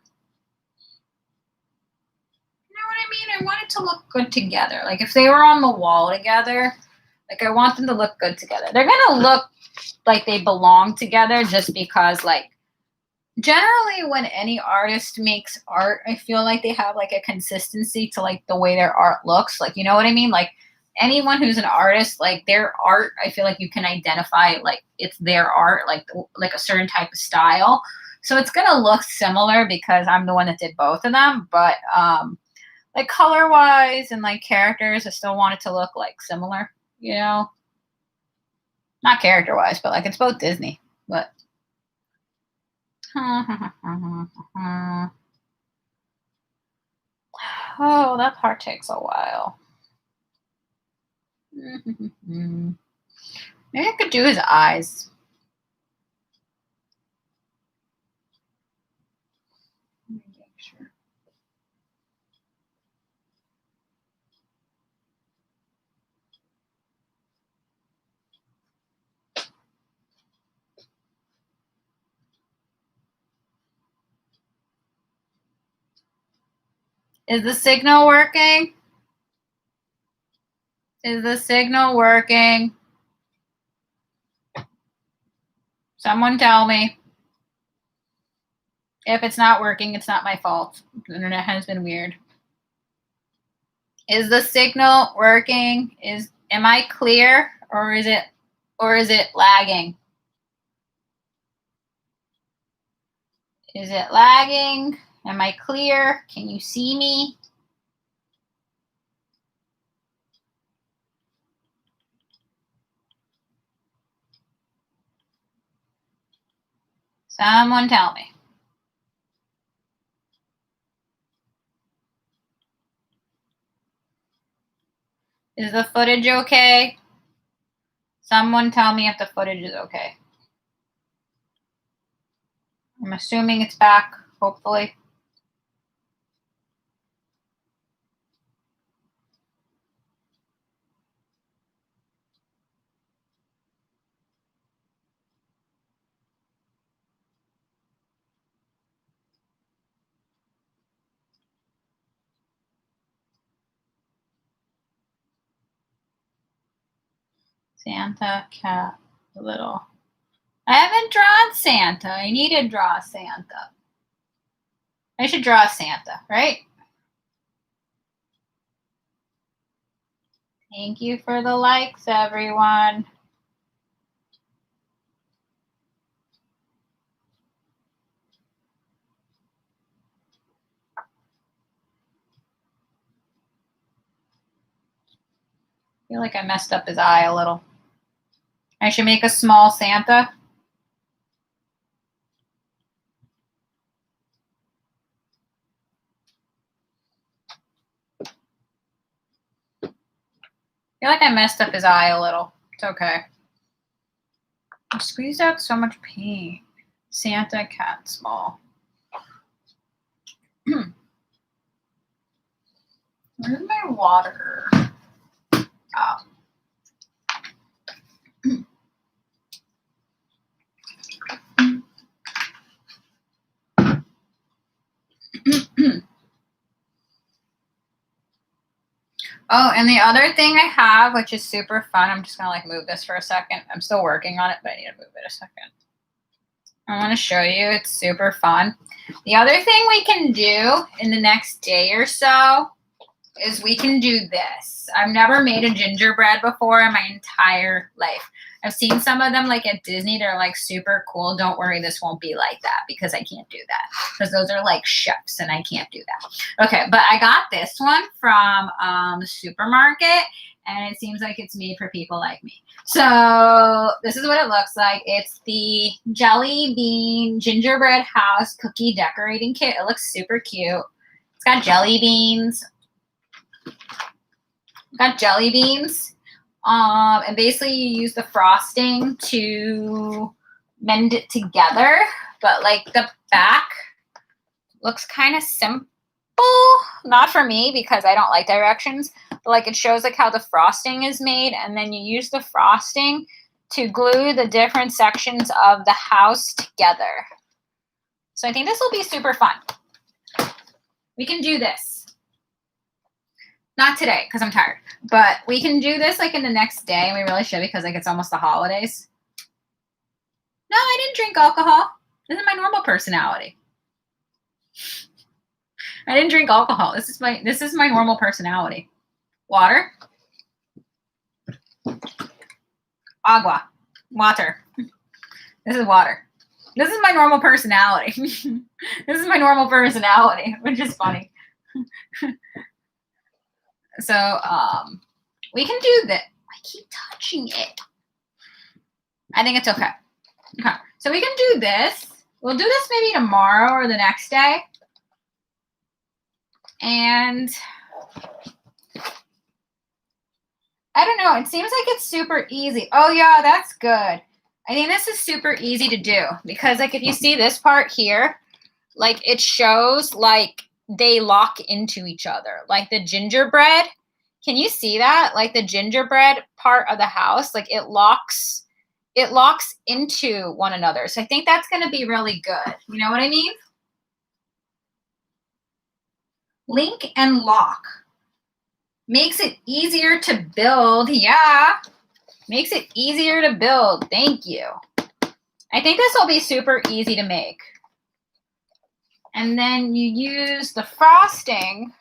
you know what I mean? I want it to look good together. Like if they were on the wall together, like I want them to look good together. They're going to look like they belong together just because like generally when any artist makes art, I feel like they have like a consistency to like the way their art looks. Like, you know what I mean? Like anyone who's an artist, like their art, I feel like you can identify like it's their art, like a certain type of style. So it's going to look similar because I'm the one that did both of them. But like color wise and like characters, I still want it to look like similar, you know? Not character wise, but like it's both Disney. But oh, that part takes a while. Maybe I could do his eyes. Sure. Is the signal working? Is the signal working? Someone tell me. If it's not working, it's not my fault. The internet has been weird. Is the signal working? Am I clear or is it lagging? Is it lagging? Am I clear? Can you see me? Someone tell me. Is the footage okay? Someone tell me if the footage is okay. I'm assuming it's back, hopefully. Santa cat A little. I haven't drawn Santa. I need to draw Santa. I should draw Santa, right? Thank you for the likes, everyone. I feel like I messed up his eye a little. I should make a small Santa. I feel like I messed up his eye a little. It's okay. I squeezed out so much paint. Santa cat small. Where's my water? Oh. Oh, and the other thing I have, which is super fun, I'm just going to like move this for a second. I'm still working on it, but I need to move it a second. I want to show you. It's super fun. The other thing we can do in the next day or so is we can do this. I've never made a gingerbread before in my entire life. I've seen some of them like at Disney. They're like super cool. Don't worry, this won't be like that because I can't do that because those are like chefs and I can't do that. Okay, but I got this one from the supermarket and it seems like it's made for people like me. So this is what it looks like. It's the Jelly Bean Gingerbread House Cookie Decorating Kit. It looks super cute. It's got jelly beans. Got jelly beans. And basically you use the frosting to mend it together. But like the back looks kind of simple. Not for me because I don't like directions. But like it shows like how the frosting is made. And then you use the frosting to glue the different sections of the house together. So I think this will be super fun. We can do this. Not today, because I'm tired. But we can do this like in the next day. And we really should because like it's almost the holidays. No, I didn't drink alcohol. This is my normal personality. I didn't drink alcohol. This is my normal personality. Water. Agua. Water. This is water. This is my normal personality. This is my normal personality, which is funny. So, we can do that. I keep touching it. I think it's okay. Okay. So we can do this. We'll do this maybe tomorrow or the next day. And I don't know. It seems like it's super easy. Oh, yeah, that's good. I think this is super easy to do because, like, if you see this part here, like, it shows, like, they lock into each other. Like the gingerbread, can you see that? Like the gingerbread part of the house, like it locks into one another. So I think that's going to be really good. You know what I mean? Link and lock. Makes it easier to build. Yeah. Makes it easier to build. Thank you. I think this will be super easy to make. And then you use the frosting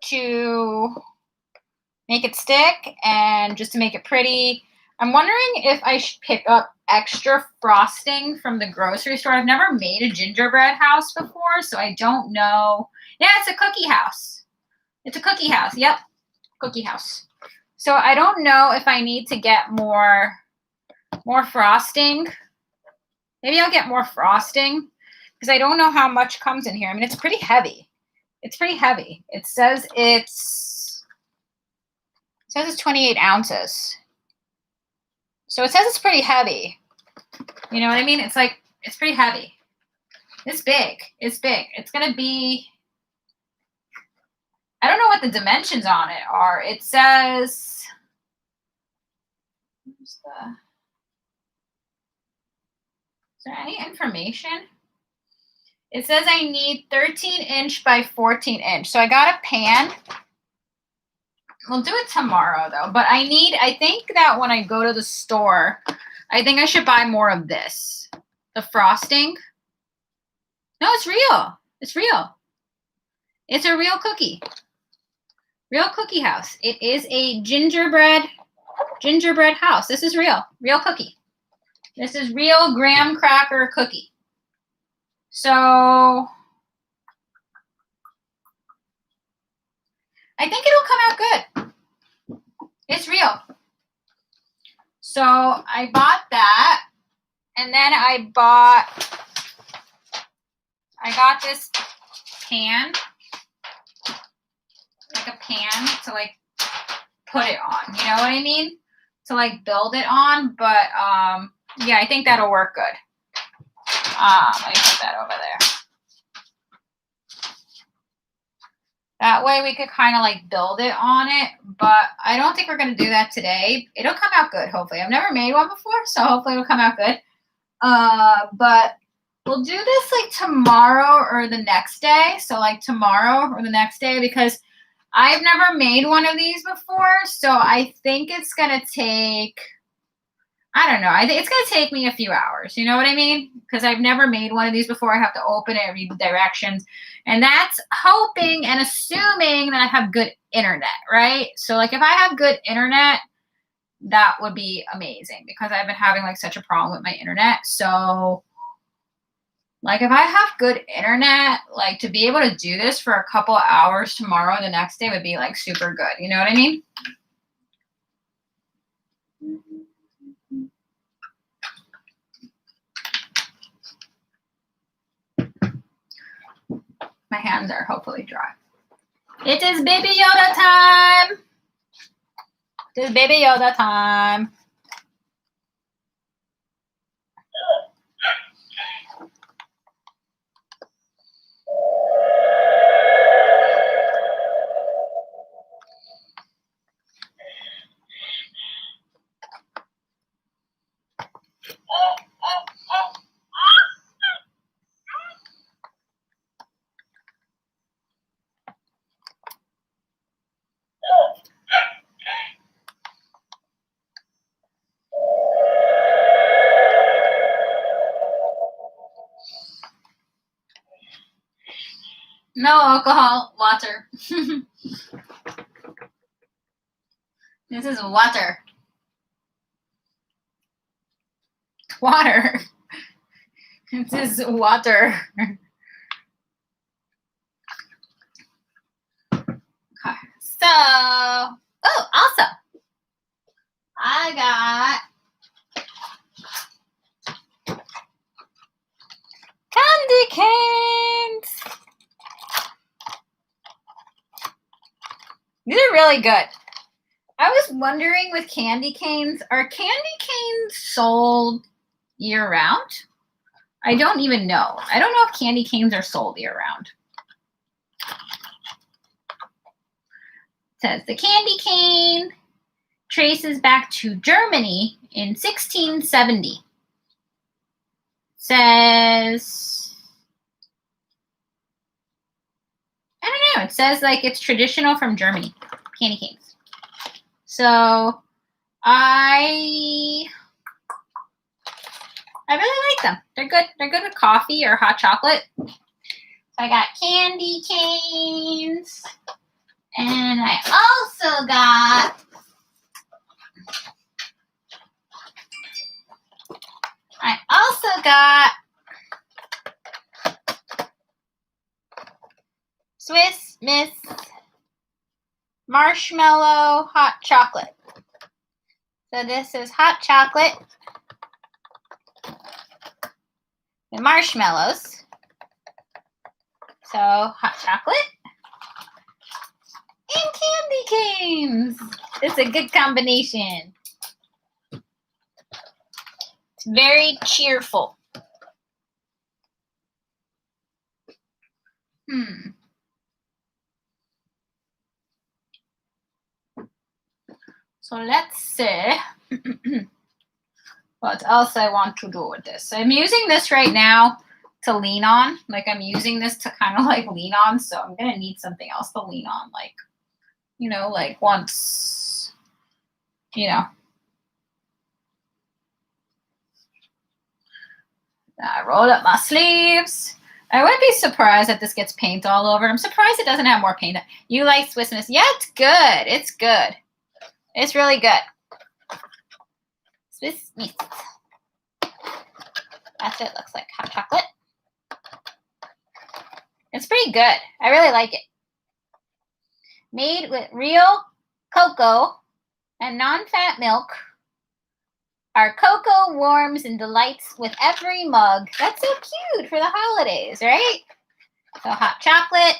to make it stick and just to make it pretty. I'm wondering if I should pick up extra frosting from the grocery store. I've never made a gingerbread house before, so I don't know. Yeah, it's a cookie house. It's a cookie house. Yep, cookie house. So I don't know if I need to get more frosting. Maybe I'll get more frosting. Because I don't know how much comes in here. I mean, it's pretty heavy. It's pretty heavy. It says it's 28 ounces. So it says it's pretty heavy. You know what I mean? It's like, it's pretty heavy. It's big. It's big. It's going to be, I don't know what the dimensions on it are. It says, is there any information? It says I need 13-inch by 14-inch. So I got a pan. We'll do it tomorrow, though. But I think that when I go to the store, I think I should buy more of this. The frosting. No, it's real. It's real. It's a real cookie. Real cookie house. It is a gingerbread house. This is real cookie. This is real graham cracker cookie. So I think it'll come out good. It's real. So I bought that, and then I got this pan, like a pan to like put it on, you know what I mean? To like build it on, but yeah, I think that'll work good. Let me put that over there. That way we could kind of like build it on it, but I don't think we're going to do that today. It'll come out good, hopefully. I've never made one before, so hopefully it'll come out good. But we'll do this like tomorrow or the next day. So like tomorrow or the next day, because I've never made one of these before. So I think it's going to take, I don't know. I think it's going to take me a few hours. You know what I mean? Because I've never made one of these before. I have to open it, read the directions. And that's hoping and assuming that I have good internet, right? So like if I have good internet, that would be amazing, because I've been having like such a problem with my internet. So like if I have good internet, like to be able to do this for a couple hours tomorrow and the next day would be like super good. You know what I mean? My hands are hopefully dry. It is Baby Yoda time. It is Baby Yoda time. No alcohol, water. This is water. Water. This is water. Okay. So, oh, also, I got candy canes. These are really good. I was wondering with candy canes, are candy canes sold year round? I don't even know. I don't know if candy canes are sold year round. It says the candy cane traces back to Germany in 1670. Says, I don't know. It says like it's traditional from Germany, candy canes. So I really like them. They're good. They're good with coffee or hot chocolate. So I got candy canes. And I also got Swiss Miss marshmallow hot chocolate. So this is hot chocolate and marshmallows. So hot chocolate and candy canes. It's a good combination. It's very cheerful. So let's see what else I want to do with this. So I'm using this right now to lean on. Like I'm using this to kind of like lean on. So I'm going to need something else to lean on. Like, you know, like once, you know. I rolled up my sleeves. I wouldn't be surprised if this gets paint all over. I'm surprised it doesn't have more paint. You like Swiss Miss? Yeah, it's good. It's good. It's really good. Swiss Miss. That's what it looks like. Hot chocolate. It's pretty good. I really like it. Made with real cocoa and non-fat milk. Our cocoa warms and delights with every mug. That's so cute for the holidays, right? So hot chocolate,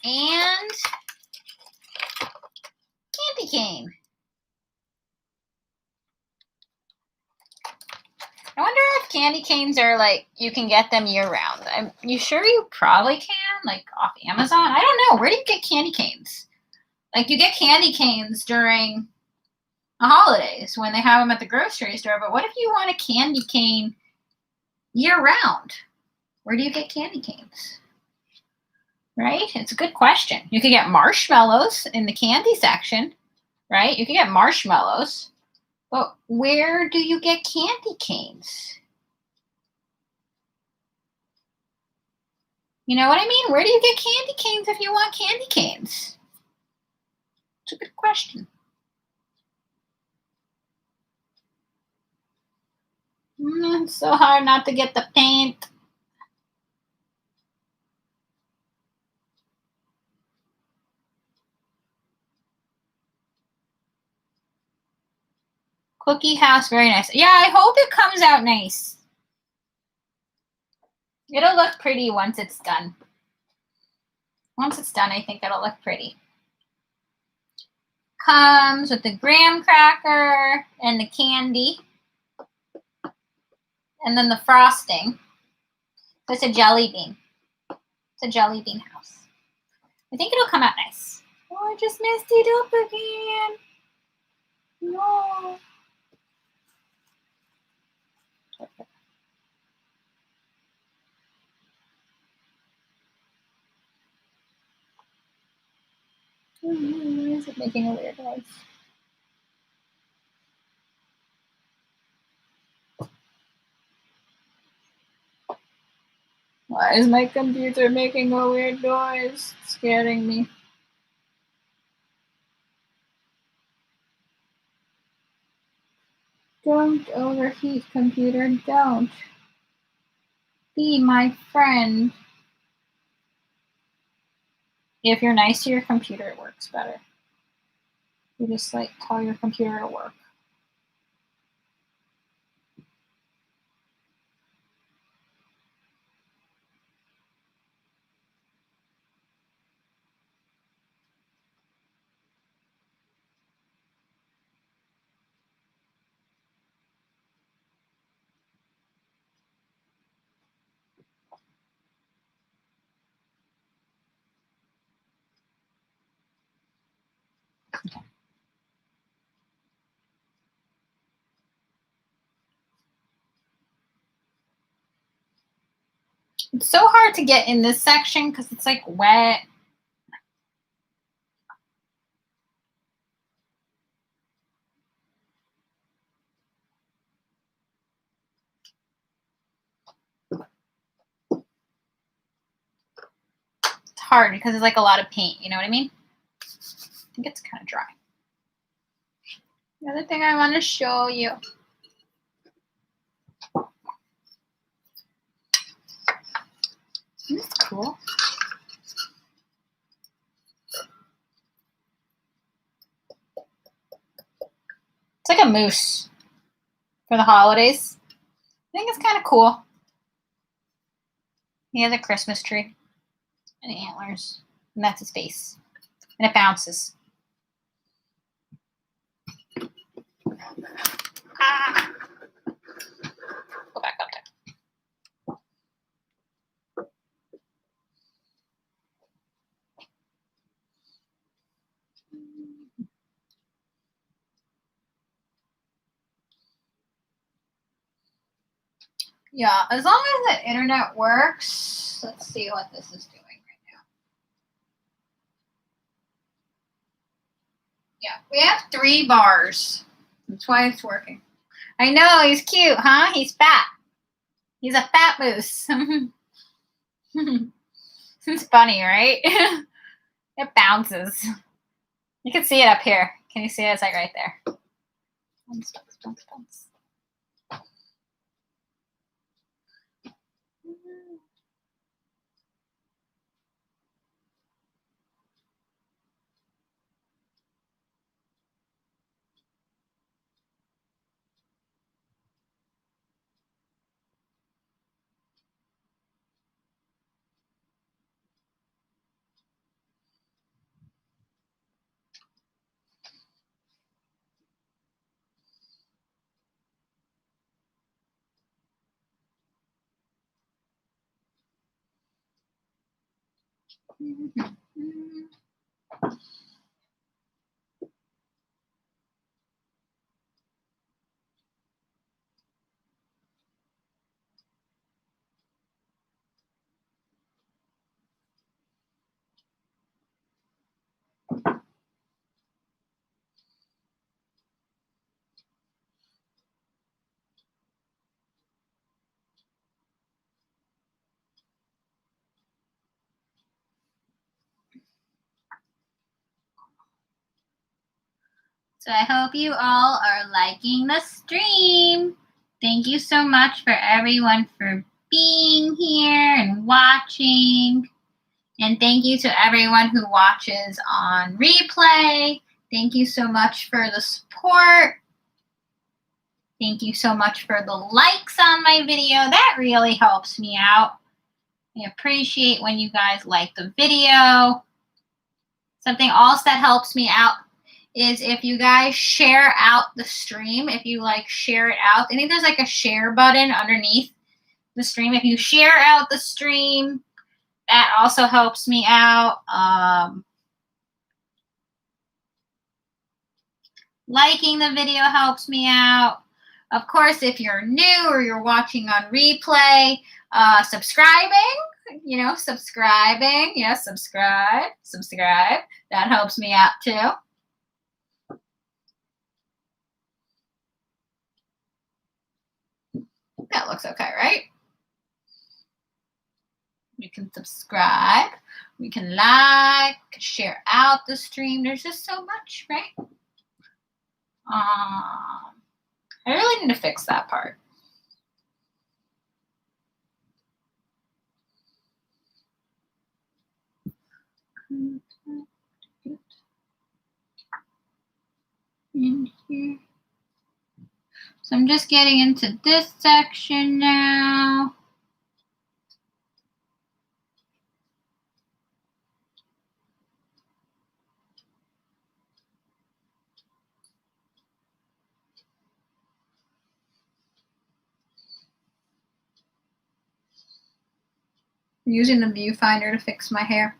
and candy cane. I wonder if candy canes are like, you can get them year round. You sure you probably can? Like off Amazon? I don't know. Where do you get candy canes? Like you get candy canes during the holidays when they have them at the grocery store. But what if you want a candy cane year round? Where do you get candy canes? Right? It's a good question. You could get marshmallows in the candy section, right? You can get marshmallows. But where do you get candy canes? You know what I mean? Where do you get candy canes if you want candy canes? It's a good question. It's so hard not to get the paint. Cookie House, very nice. Yeah, I hope it comes out nice. It'll look pretty once it's done. Once it's done, I think it'll look pretty. Comes with the graham cracker and the candy. And then the frosting. It's a jelly bean. It's a jelly bean house. I think it'll come out nice. Oh, I just messed it up again. No. Why is it making a weird noise? Why is my computer making a weird noise? It's scaring me. Don't overheat, computer. Don't. Be my friend. If you're nice to your computer, it works better. You just like tell your computer to work. It's so hard to get in this section because it's like wet. It's hard because it's like a lot of paint, you know what I mean? I think it's kind of dry. The other thing I want to show you. Isn't this cool? It's like a moose for the holidays. I think it's kind of cool. He has a Christmas tree and antlers, and that's his face. And it bounces. Ah. Go back up there. Yeah, as long as the internet works, let's see what this is doing right now. Yeah, we have 3 bars. That's why it's working. I know, he's cute, huh? He's fat. He's a fat moose. It's funny, right? It bounces. You can see it up here. Can you see it? It's like right there. Bounce, bounce, bounce, bounce. So I hope you all are liking the stream. Thank you so much for everyone for being here and watching. And thank you to everyone who watches on replay. Thank you so much for the support. Thank you so much for the likes on my video. That really helps me out. I appreciate when you guys like the video. Something else that helps me out is if you guys share out the stream. If you like share it out, I think there's like a share button underneath the stream. If you share out the stream, that also helps me out. Liking the video helps me out. Of course, if you're new or you're watching on replay, subscribing, subscribing. Yes, subscribe. That helps me out too. That looks okay, right? We can subscribe. We can like, share out the stream. There's just so much, right? I really need to fix that part. In here. So I'm just getting into this section now. I'm using the viewfinder to fix my hair.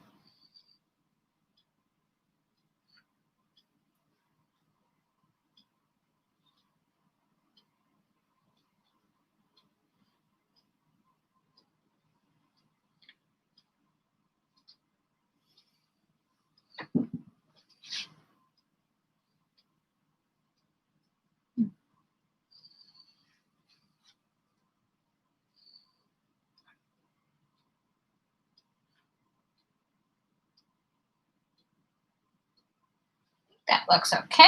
That looks okay.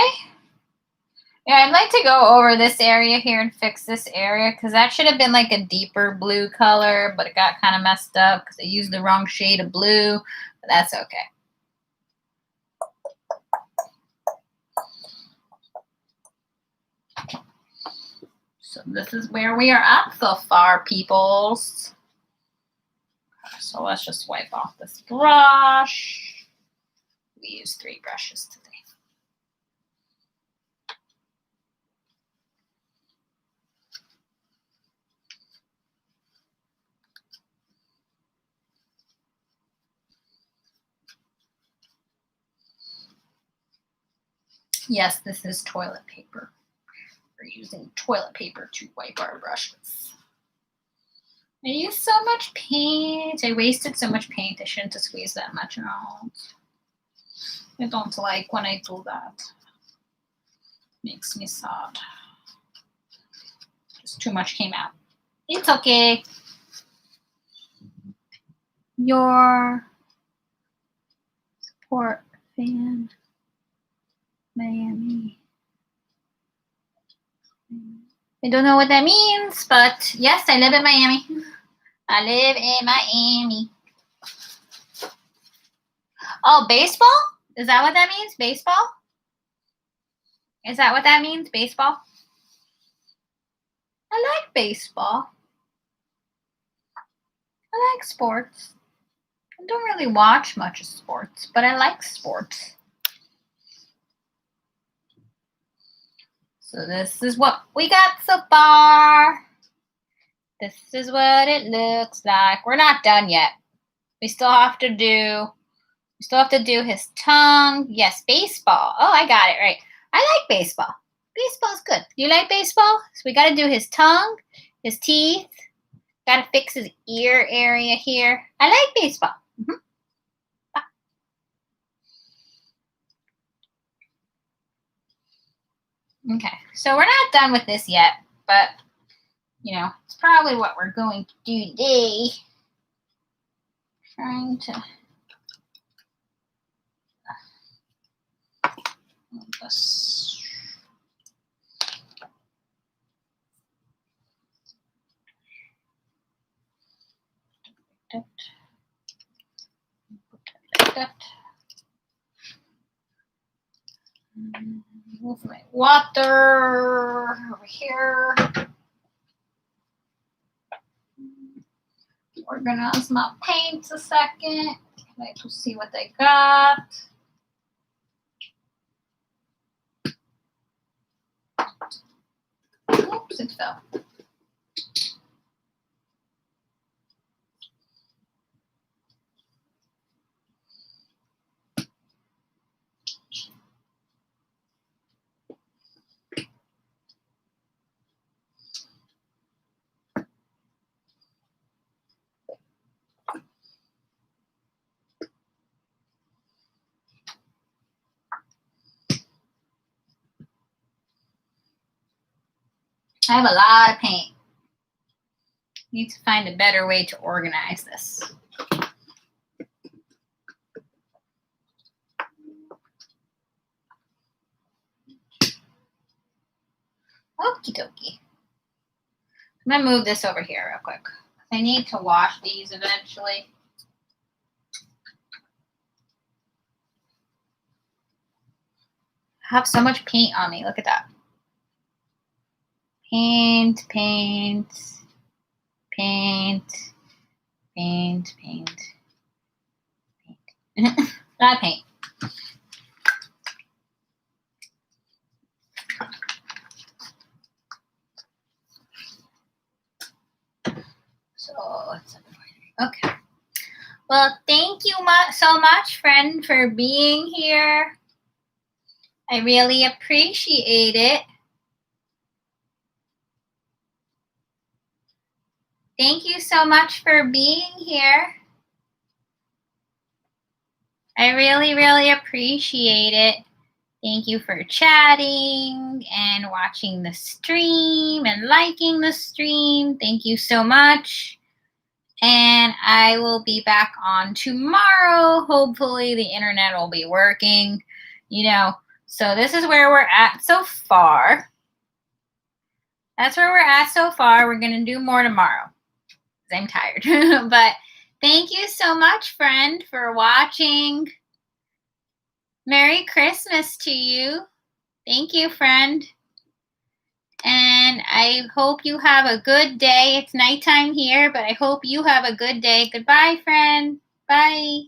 Yeah, I'd like to go over this area here and fix this area because that should have been like a deeper blue color, but it got kind of messed up because I used the wrong shade of blue, but that's okay. So this is where we are at so far, peoples. So let's just wipe off this brush. We use 3 brushes today. Yes, this is toilet paper. We're using toilet paper to wipe our brushes. I used so much paint. I wasted so much paint. I shouldn't have squeezed that much out. I don't like when I do that. Makes me sad. Just too much came out. It's okay. Your support fan, Miami. I don't know what that means, but yes, I live in Miami. I live in Miami. Oh, baseball? Is that what that means? Baseball? Is that what that means? Baseball? I like baseball. I like sports. I don't really watch much of sports, but I like sports. So this is what we got so far. This is what it looks like. We're not done yet. We still have to do his tongue. Yes, baseball. Oh, I got it right. I like baseball. Baseball's good. You like baseball? So we got to do his tongue, his teeth. Got to fix his ear area here. I like baseball. Okay, so we're not done with this yet, but, you know, it's probably what we're going to do today. Trying to this. Move my water over here. Organize my paints a second. Like to see what I got. Oops, it fell. I have a lot of paint. Need to find a better way to organize this. Okie dokie. I'm gonna move this over here real quick. I need to wash these eventually. I have so much paint on me. Look at that. Paint, paint, paint, paint, paint, paint. A lot of paint. So it's okay. Well, thank you so much, friend, for being here. I really appreciate it. Thank you so much for being here. I really, really appreciate it. Thank you for chatting and watching the stream and liking the stream. Thank you so much. And I will be back on tomorrow. Hopefully the internet will be working, you know. So this is where we're at so far. That's where we're at so far. We're going to do more tomorrow because I'm tired. But thank you so much, friend, for watching. Merry Christmas to you. Thank you, friend. And I hope you have a good day. It's nighttime here, but I hope you have a good day. Goodbye, friend. Bye.